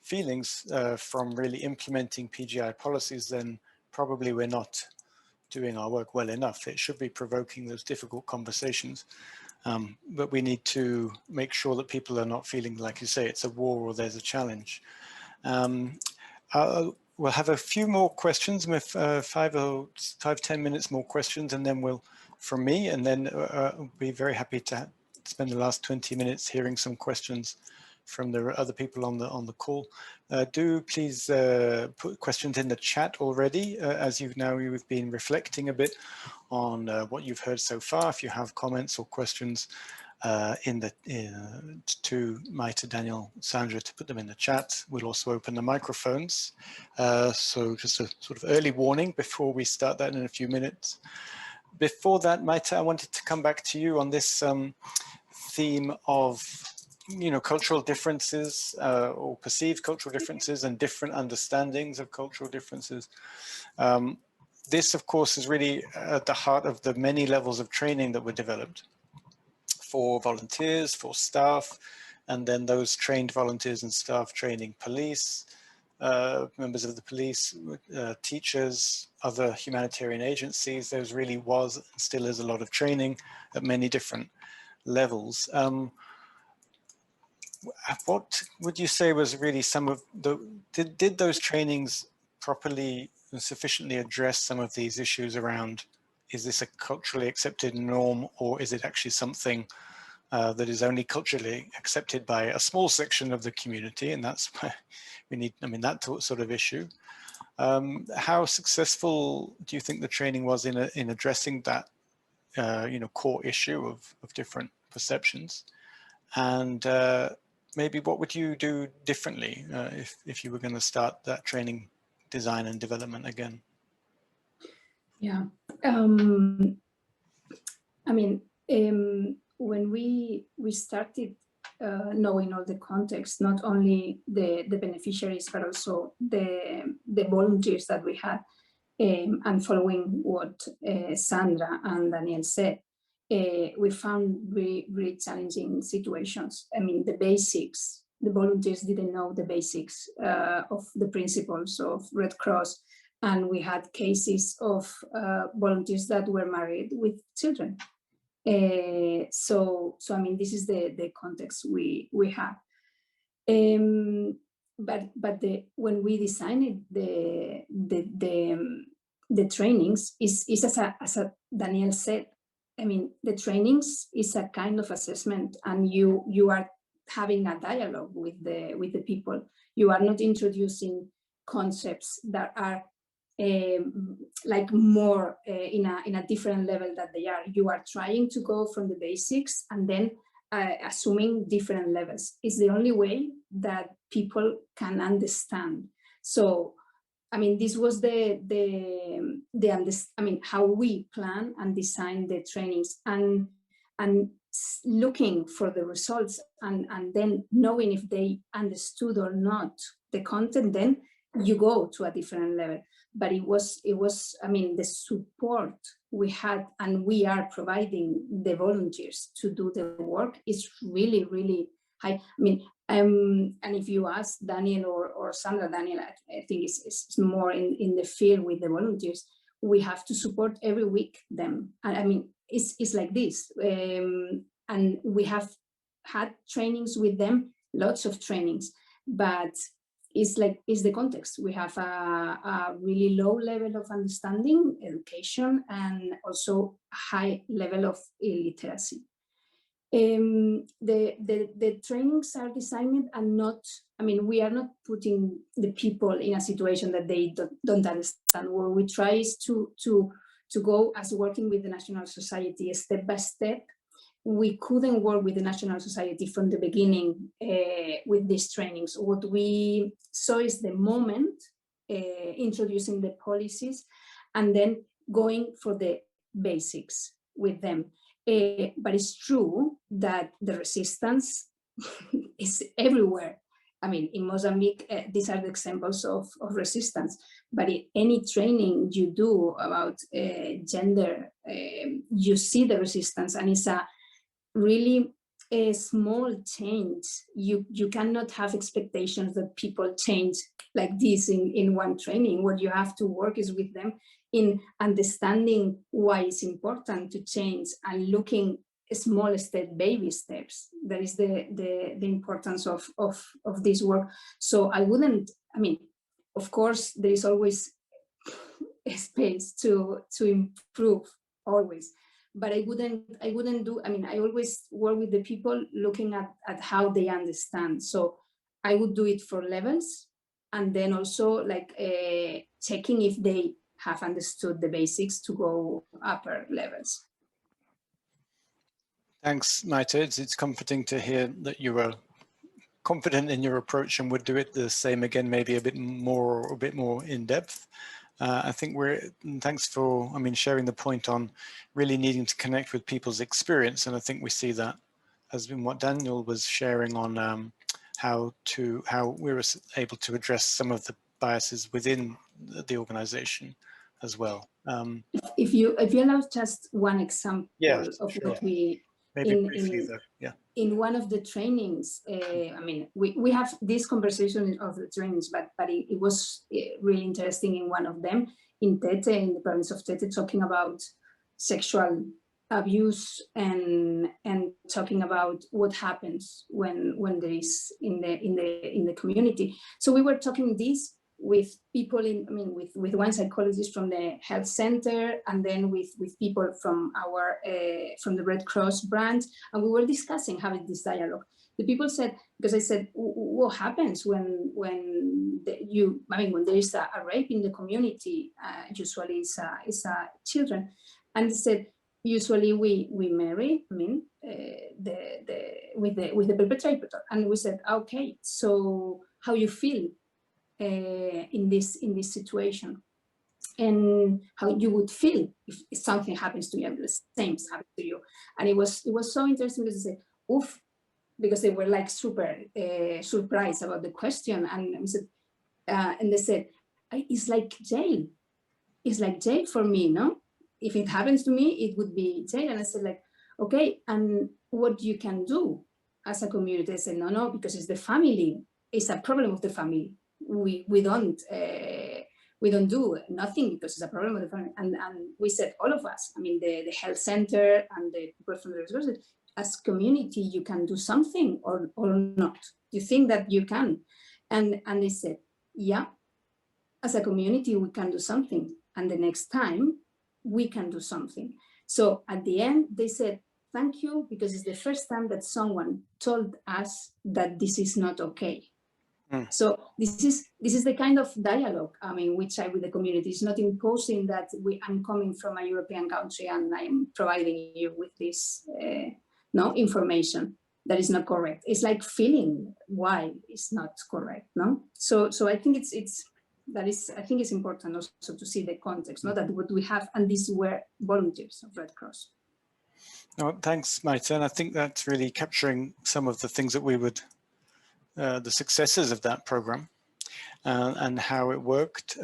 feelings from really implementing PGI policies, then probably we're not doing our work well enough. It should be provoking those difficult conversations. But we need to make sure that people are not feeling, like you say, it's a war or there's a challenge. We'll have a few more questions, with 5-10 minutes more questions, and then we'll, from me, and then we'll be very happy to spend the last 20 minutes hearing some questions from the other people on the call. Do please put questions in the chat already, as you've been reflecting a bit on what you've heard so far. If you have comments or questions to Maite, Daniel, Sandra, to put them in the chat. We'll also open the microphones. So just a sort of early warning before we start that in a few minutes. Before that, Maite, I wanted to come back to you on this theme of, you know, cultural differences or perceived cultural differences and different understandings of cultural differences. This, of course, is really at the heart of the many levels of training that were developed for volunteers, for staff, and then those trained volunteers and staff training police, members of the police, teachers, other humanitarian agencies. There really was and still is a lot of training at many different levels. What would you say was really some of the, did those trainings properly and sufficiently address some of these issues around, is this a culturally accepted norm, or is it actually something that is only culturally accepted by a small section of the community? And that's why we need, I mean, that sort of issue. How successful do you think the training was in addressing that, you know, core issue of different perceptions? And maybe what would you do differently if you were going to start that training design and development again? Yeah, I mean, when we started knowing all the context, not only the beneficiaries, but also the volunteers that we had, and following what Sandra and Daniel said, we found really challenging situations. I mean, the basics, the volunteers didn't know the basics of the principles of Red Cross. And we had cases of volunteers that were married with children. So I mean, this is the context we have. But when we designed the trainings, is as Daniel said, I mean, the trainings is a kind of assessment, and you are having a dialogue with the people. You are not introducing concepts that are like more in a different level that they are. You are trying to go from the basics and then assuming different levels. It's the only way that people can understand. So, I mean, this was how we plan and design the trainings, and looking for the results, and then knowing if they understood or not the content, then you go to a different level. But it was, I mean, the support we had and we are providing the volunteers to do the work is really, really high. I mean, and if you ask Daniel or Sandra, Daniel, I think it's more in the field with the volunteers. We have to support every week them. I mean, it's like this. And we have had trainings with them, lots of trainings, but it's the context. We have a really low level of understanding, education, and also a high level of illiteracy. The trainings are designed and not, I mean, we are not putting the people in a situation that they don't understand. What we try is to go as working with the National Society step by step. We couldn't work with the National Society from the beginning with these trainings. What we saw is the moment introducing the policies and then going for the basics with them. But it's true that the resistance is everywhere. I mean, in Mozambique, these are the examples of resistance. But in any training you do about gender, you see the resistance, and it's a really a small change. You cannot have expectations that people change like this in one training. What you have to work is with them in understanding why it's important to change and looking small step, baby steps. That is the importance of this work. So I mean, of course, there is always a space to improve, always. But I wouldn't do, I mean, I always work with the people looking at how they understand. So I would do it for levels, and then also like checking if they have understood the basics to go upper levels. Thanks, Maite. It's comforting to hear that you were confident in your approach and would do it the same again, maybe a bit more in depth. I think thanks for, I mean, sharing the point on really needing to connect with people's experience. And I think we see that has been what Daniel was sharing on how we were able to address some of the biases within the organization as well. If you allow just one example of sure. what we, maybe briefly though, yeah. In one of the trainings, I mean, we have this conversation of the trainings, but it was really interesting in one of them in Tete, in the province of Tete, talking about sexual abuse and talking about what happens when there is in the community. So we were talking this with people with one psychologist from the health center, and then with people from our from the Red Cross branch, and we were discussing having this dialogue. The people said, because I said, what happens when there is a rape in the community? Usually it's children, and they said usually we marry, with the perpetrator, and we said, okay, so how you feel in this situation, and how you would feel if something happens to you, the same happens to you. And it was so interesting because they said, oof, because they were like super surprised about the question, and we said, and they said, it's like jail. It's like jail for me, no? If it happens to me, it would be jail. And I said, like, okay, and what you can do as a community? I said, no, because it's the family. It's a problem of the family. We don't do nothing because it's a problem of the family. And we said, all of us, I mean, the health center and the people from the resources, as community, you can do something or not. You think that you can? And they said, yeah, as a community, we can do something. And the next time, we can do something. So at the end, they said, thank you, because it's the first time that someone told us that this is not okay. So this is the kind of dialogue, I mean, which I with the community. It's not imposing that I'm coming from a European country and I'm providing you with this information. that is not correct. It's like feeling why it's not correct, no? So I think I think it's important also to see the context, not that what we have, and these were volunteers of Red Cross. No, thanks, Maite. And I think that's really capturing some of the things that we would, the successes of that program and how it worked.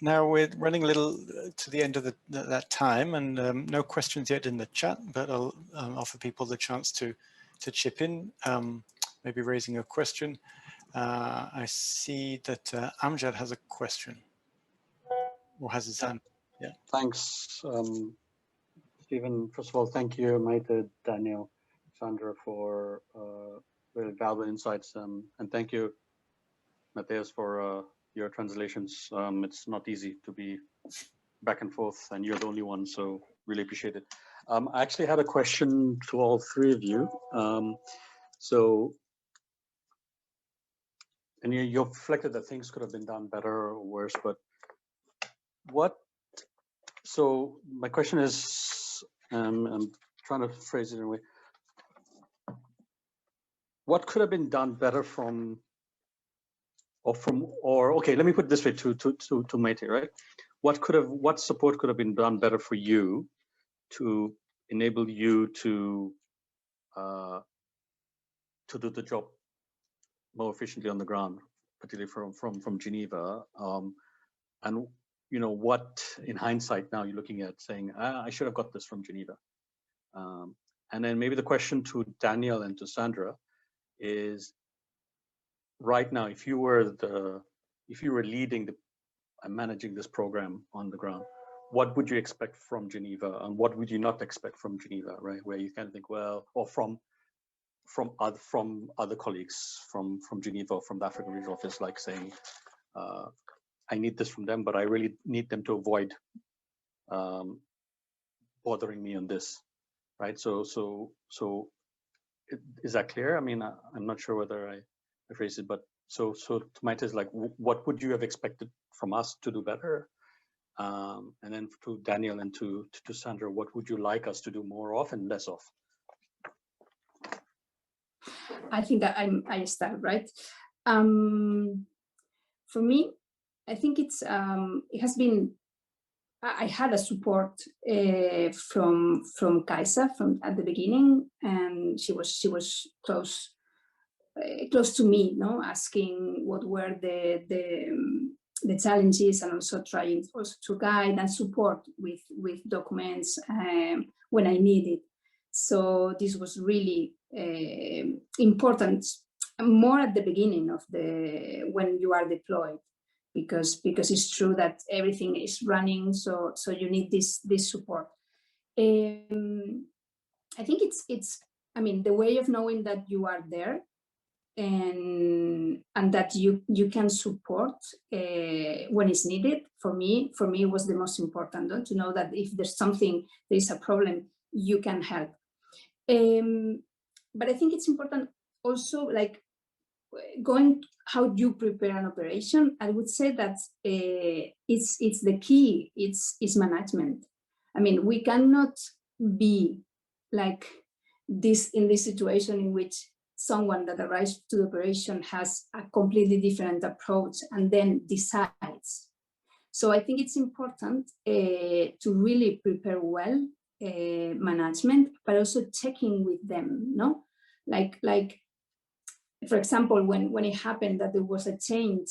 Now we're running a little to the end of that time, and no questions yet in the chat, but I'll offer people the chance to chip in, maybe raising a question. I see that Amjad has a question, or has his hand. Yeah. Thanks, Stephen. First of all, thank you, Maite, Daniel, Sandra, for very valuable insights, and thank you, Matthias, for your translations. It's not easy to be back and forth, and you're the only one, so really appreciate it. I actually had a question to all three of you. And you reflected that things could have been done better or worse, but so my question is, I'm trying to phrase it in a way, what could have been done better okay, let me put it this way to Maite, right? What support could have been done better for you to enable you to do the job more efficiently on the ground, particularly from Geneva, and you know what, in hindsight now you're looking at saying, I should have got this from Geneva. And then maybe the question to Daniel and to Sandra is, right now, if you were leading and managing this program on the ground, what would you expect from Geneva, and what would you not expect from Geneva, right? Where you kind of think, well, or from other colleagues from Geneva or from the African Regional Office, like saying, I need this from them, but I really need them to avoid bothering me on this, right? So is that clear? I mean, I'm not sure whether I phrased it, but so to Maite is like, what would you have expected from us to do better? And then to Daniel and to Sandra, what would you like us to do more of and less of? I think that I start, right? For me, I think it has been, I had a support from Kaisa at the beginning, and she was close to me, no, asking what were the challenges, and also trying also to guide and support with documents when I needed. So this was really important, more at the beginning of when you are deployed, because it's true that everything is running, so you need this support. I think it's I mean, the way of knowing that you are there and that you can support when it's needed. For me was the most important, to know that if there's something, there is a problem, you can help. But I think it's important also, like, going how you prepare an operation. I would say that it's the key. It's management. I mean, we cannot be like this in this situation in which someone that arrives to the operation has a completely different approach and then decides. So I think it's important to really prepare well management, but also checking with them, no? Like for example, when it happened that there was a change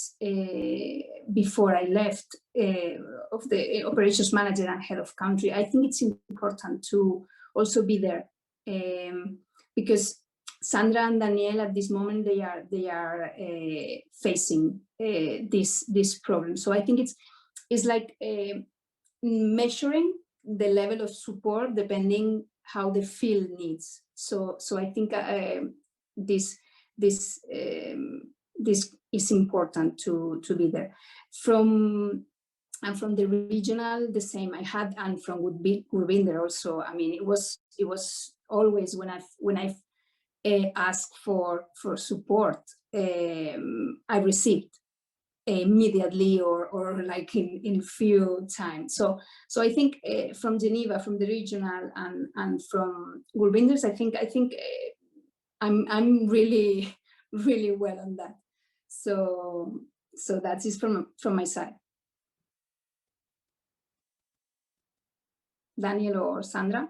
before I left of the operations manager and head of country, I think it's important to also be there, because Sandra and Daniel at this moment, they are facing this problem. So I think it's like measuring the level of support depending how the field needs. So I think this is important to be there. From the regional, the same. I had, and from Gurvinder also. I mean, it was always when I asked for support, I received immediately or like in few times. So I think from Geneva, from the regional, and from Gurvinder's, I think I'm really really well on that. So that is from my side. Daniel or Sandra?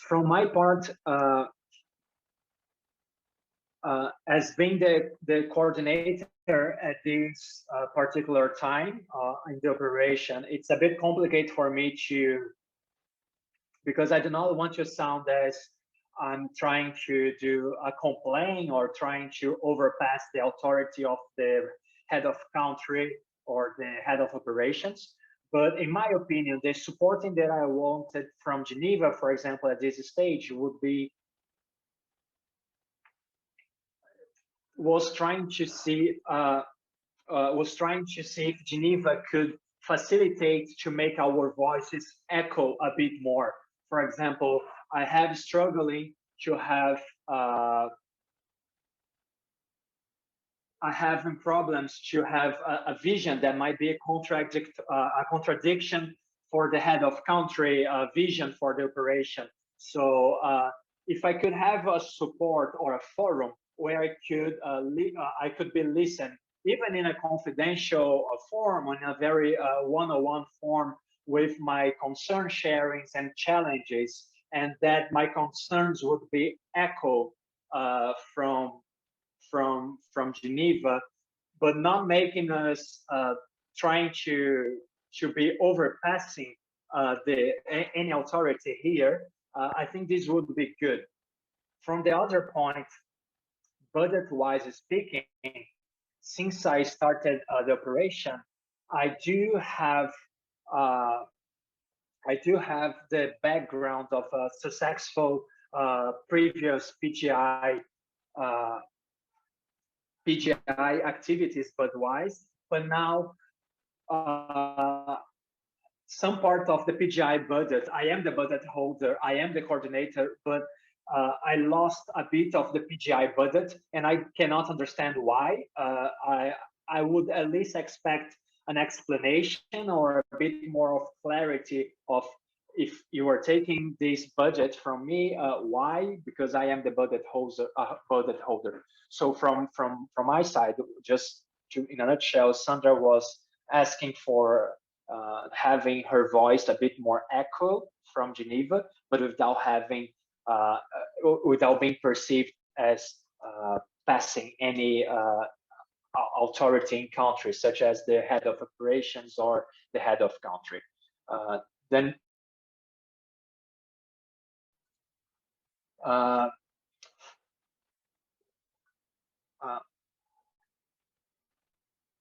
From my part, as being the coordinator at this particular time in the operation, it's a bit complicated for me because I do not want to sound as I'm trying to do a complaint or trying to overpass the authority of the head of country or the head of operations. But in my opinion, the supporting that I wanted from Geneva, for example, at this stage was trying to see if Geneva could facilitate to make our voices echo a bit more. For example, I have struggling to have I have problems to have a vision that might be a contradiction for the head of country vision for the operation. So if I could have a support or a forum where I could be listened, even in a confidential form, in a very one-on-one form, with my concern sharings and challenges, and that my concerns would be echoed from Geneva, but not making us trying to be overpassing any authority here. I think this would be good. From the other point, budget-wise speaking, since I started the operation, I do have the background of a successful previous PGI activities budget-wise, but now some part of the PGI budget, I am the budget holder, I am the coordinator, but I lost a bit of the PGI budget, and I cannot understand why. I would at least expect an explanation or a bit more of clarity of, if you are taking this budget from me, why? Because I am the budget holder. So from my side, just in a nutshell, Sandra was asking for having her voice a bit more echo from Geneva, but without being perceived as passing any authority in countries, such as the head of operations or the head of country. Then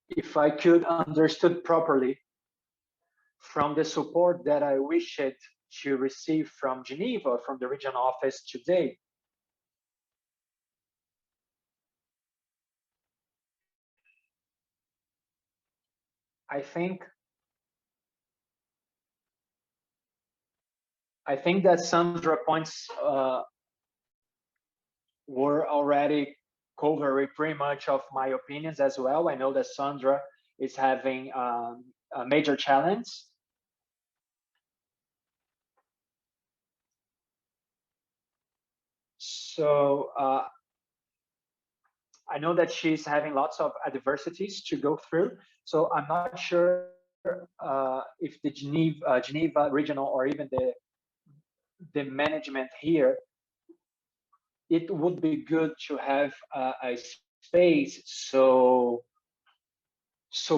if I could understood properly, from the support that I wished to receive from Geneva, from the regional office today, I think that Sandra points were already covering pretty much of my opinions as well. I know that Sandra is having a major challenge. So I know that she's having lots of adversities to go through. So I'm not sure if the Geneva regional or even the management here, it would be good to have a space so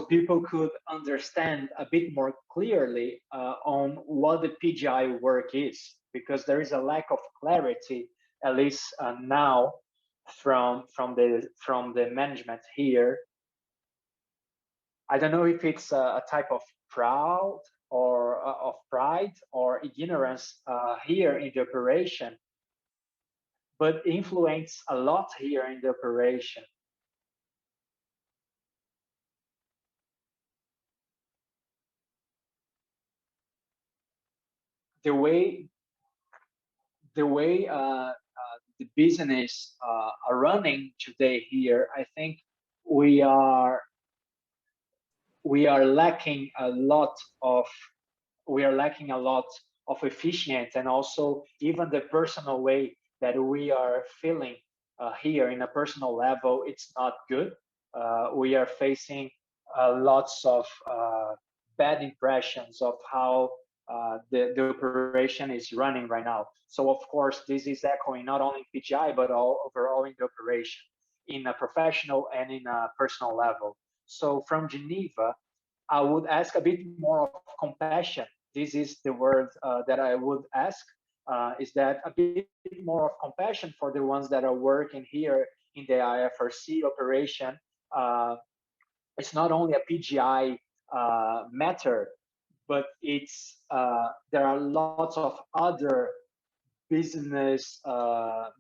people could understand a bit more clearly on what the PGI work is, because there is a lack of clarity, at least now, from the management here. I don't know if it's a type of pride or ignorance here in the operation, but influence a lot here in the operation. the way the business are running today here, I think we are lacking a lot of efficiency, and also even the personal way that we are feeling here in a personal level, it's not good. We are facing lots of bad impressions of how the operation is running right now. So of course, this is echoing not only in PGI, but overall in the operation, in a professional and in a personal level. So from Geneva, I would ask a bit more of compassion. This is the word that I would ask, is that a bit more of compassion for the ones that are working here in the IFRC operation. It's not only a PGI matter, but it's there are lots of other business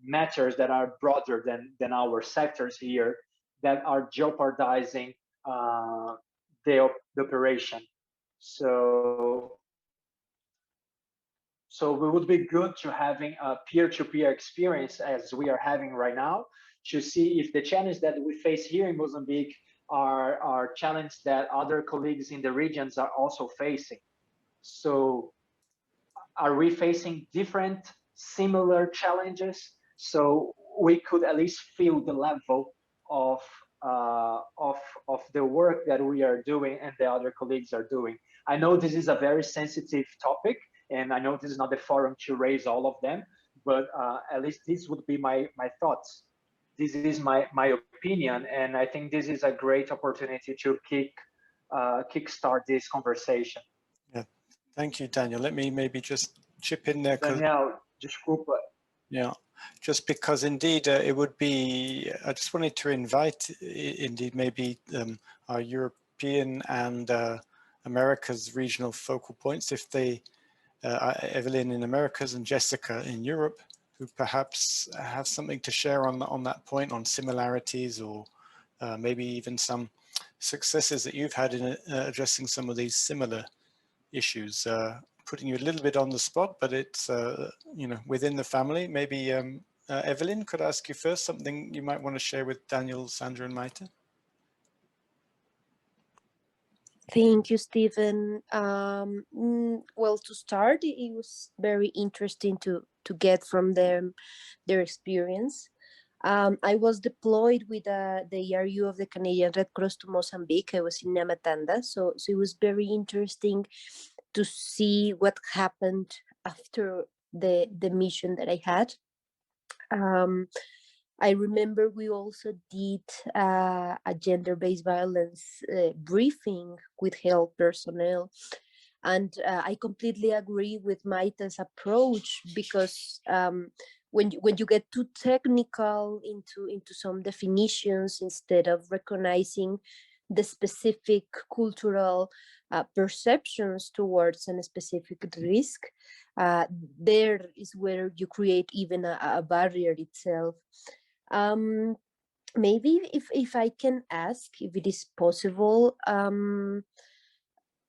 matters that are broader than our sectors here, that are jeopardizing the operation. So it would be good to having a peer-to-peer experience as we are having right now, to see if the challenge that we face here in Mozambique are challenges that other colleagues in the regions are also facing. So are we facing different, similar challenges? So we could at least feel the level of the work that we are doing and the other colleagues are doing. I know this is a very sensitive topic, and I know this is not the forum to raise all of them, but at least this would be my thoughts. This is my opinion, and I think this is a great opportunity to kickstart this conversation. Yeah, thank you, Daniel. Let me maybe just chip in there. Daniel, desculpa. Yeah, just because indeed it would be, I just wanted to invite indeed maybe our European and America's regional focal points, if they, Evelyn in Americas and Jessica in Europe, who perhaps have something to share on that point, on similarities, or maybe even some successes that you've had in addressing some of these similar issues. Putting you a little bit on the spot, but it's you know, within the family. Maybe Evelyn, could I ask you first something you might want to share with Daniel, Sandra, and Maite? Thank you, Stephen. Well, to start, it was very interesting to get from them their experience. I was deployed with the ERU of the Canadian Red Cross to Mozambique. I was in Namatanda, so it was very interesting to see what happened after the mission that I had. I remember we also did a gender-based violence briefing with health personnel. And I completely agree with Maite's approach, because when you get too technical into some definitions, instead of recognizing the specific cultural perceptions towards a specific risk, there is where you create even a barrier itself. Maybe if I can ask, if it is possible,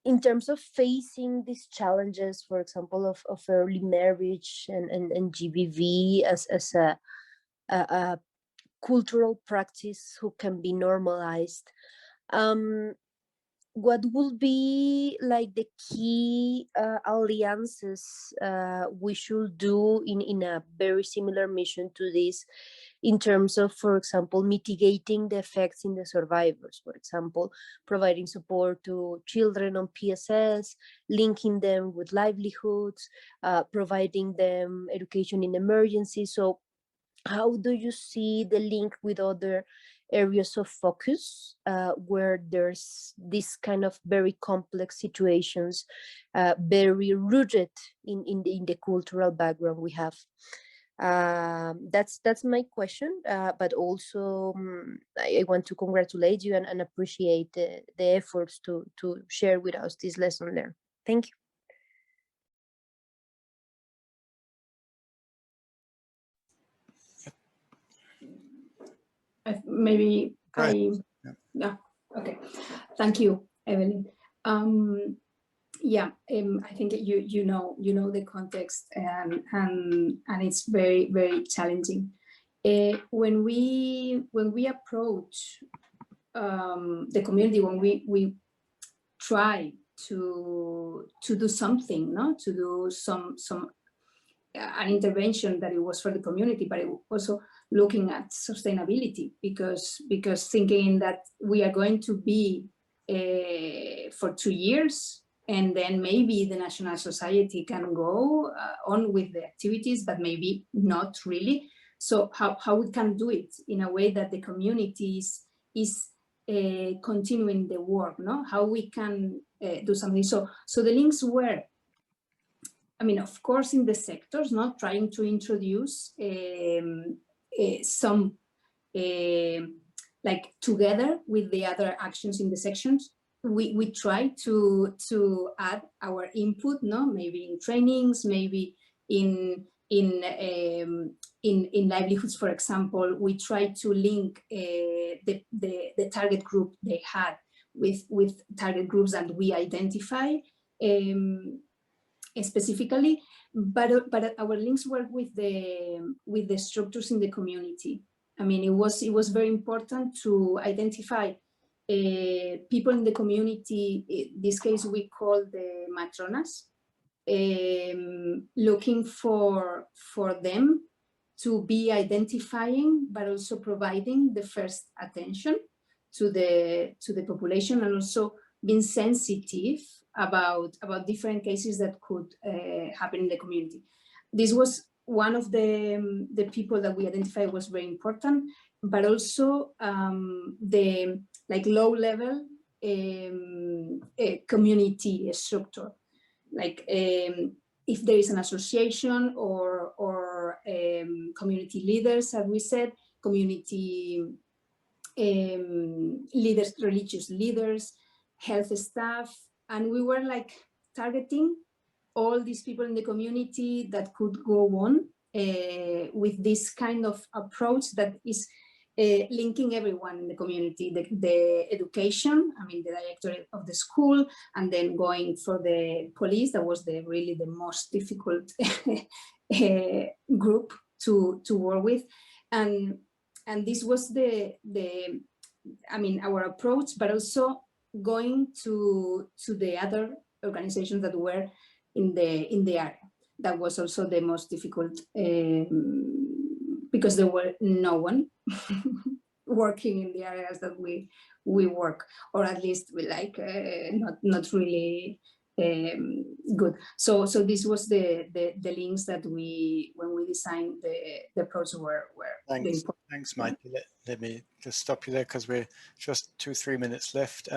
in terms of facing these challenges, for example, of early marriage and GBV as a cultural practice who can be normalized, what will be like the key alliances we should do in a very similar mission to this, in terms of, for example, mitigating the effects in the survivors, for example, providing support to children on PSS, linking them with livelihoods, providing them education in emergency. So how do you see the link with other areas of focus where there's this kind of very complex situations, very rooted in the cultural background we have? That's my question, but also I want to congratulate you and appreciate the efforts to share with us this lesson learned. Thank you. Maybe Right. yeah, okay. Thank you, Evelyn. Yeah, I think you know the context, and it's very, very challenging. When we approach the community, when we try to do something, no, to do some an intervention that it was for the community, but it was also looking at sustainability, because thinking that we are going to be for 2 years, and then maybe the National Society can go on with the activities, but maybe not really. So how we can do it in a way that the community is continuing the work, no? How we can do something. So the links were, I mean, of course, in the sectors, not trying to introduce some like together with the other actions in the sections. We try to add our input, no? Maybe in trainings, maybe in livelihoods, for example. We try to link the target group they had with target groups that we identify specifically, but our links were with the structures in the community. I mean, it was very important to identify people in the community. In this case, we call the matronas, looking for them to be identifying, but also providing the first attention to the population, and also being sensitive about different cases that could happen in the community. This was one of the people that we identified was very important, but also the like low level community structure, like if there is an association or community leaders, as we said, community leaders, religious leaders, health staff, and we were like targeting all these people in the community that could go on with this kind of approach that is linking everyone in the community, the education, I mean, the director of the school, and then going for the police. That was really the most difficult group to work with, and this was the I mean, our approach, but also going to the other organizations that were in the area. That was also the most difficult because there were no one working in the areas that we work, or at least we like not really good. So this was the links that when we designed the approach were Thanks, Mike. Let me just stop you there because we're just 2-3 minutes left,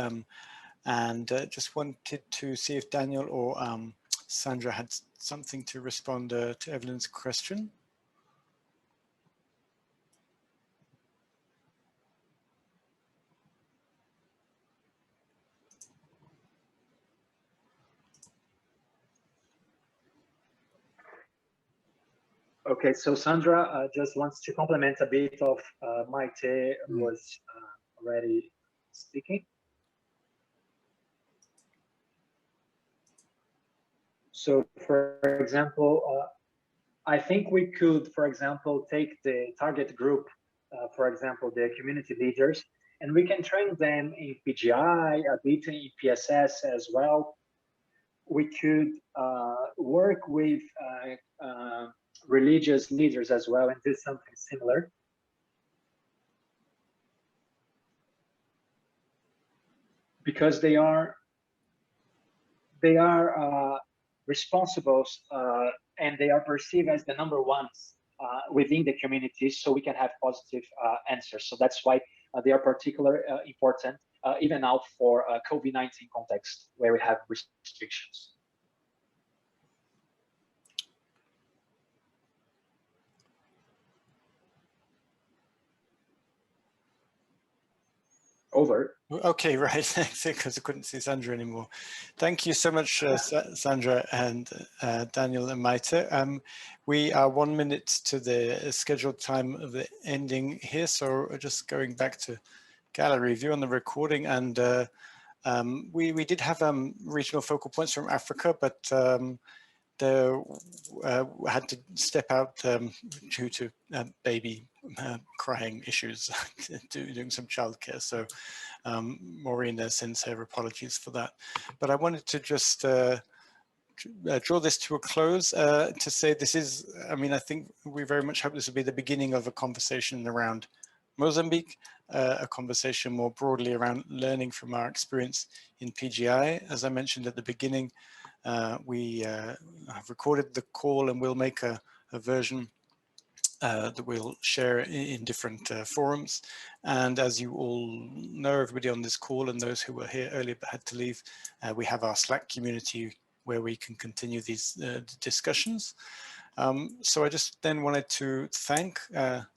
and just wanted to see if Daniel or Sandra had something to respond to Evelyn's question. Okay, so Sandra just wants to complement a bit of Maite was already speaking. So, for example, I think we could, for example, take the target group, for example, the community leaders, and we can train them in PGI, a bit in PSS as well. We could work with religious leaders as well and do something similar. Because they are responsible and they are perceived as the number ones within the community, so we can have positive answers. So that's why they are particularly important, even now for COVID-19 context where we have restrictions. Over. Okay, right. Thanks, because I couldn't see Sandra anymore. Thank you so much, Sandra and Daniel and Maite. We are 1 minute to the scheduled time of the ending here, so just going back to gallery view on the recording, and We did have regional focal points from Africa, but they had to step out due to baby crying issues, doing some childcare. So Maureen sends her apologies for that. But I wanted to just draw this to a close to say this is, I mean, I think we very much hope this will be the beginning of a conversation around Mozambique, a conversation more broadly around learning from our experience in PGI. As I mentioned at the beginning, we have recorded the call and we'll make a version that we'll share in different forums. And as you all know, everybody on this call and those who were here earlier but had to leave, we have our Slack community where we can continue these discussions. So I just then wanted to thank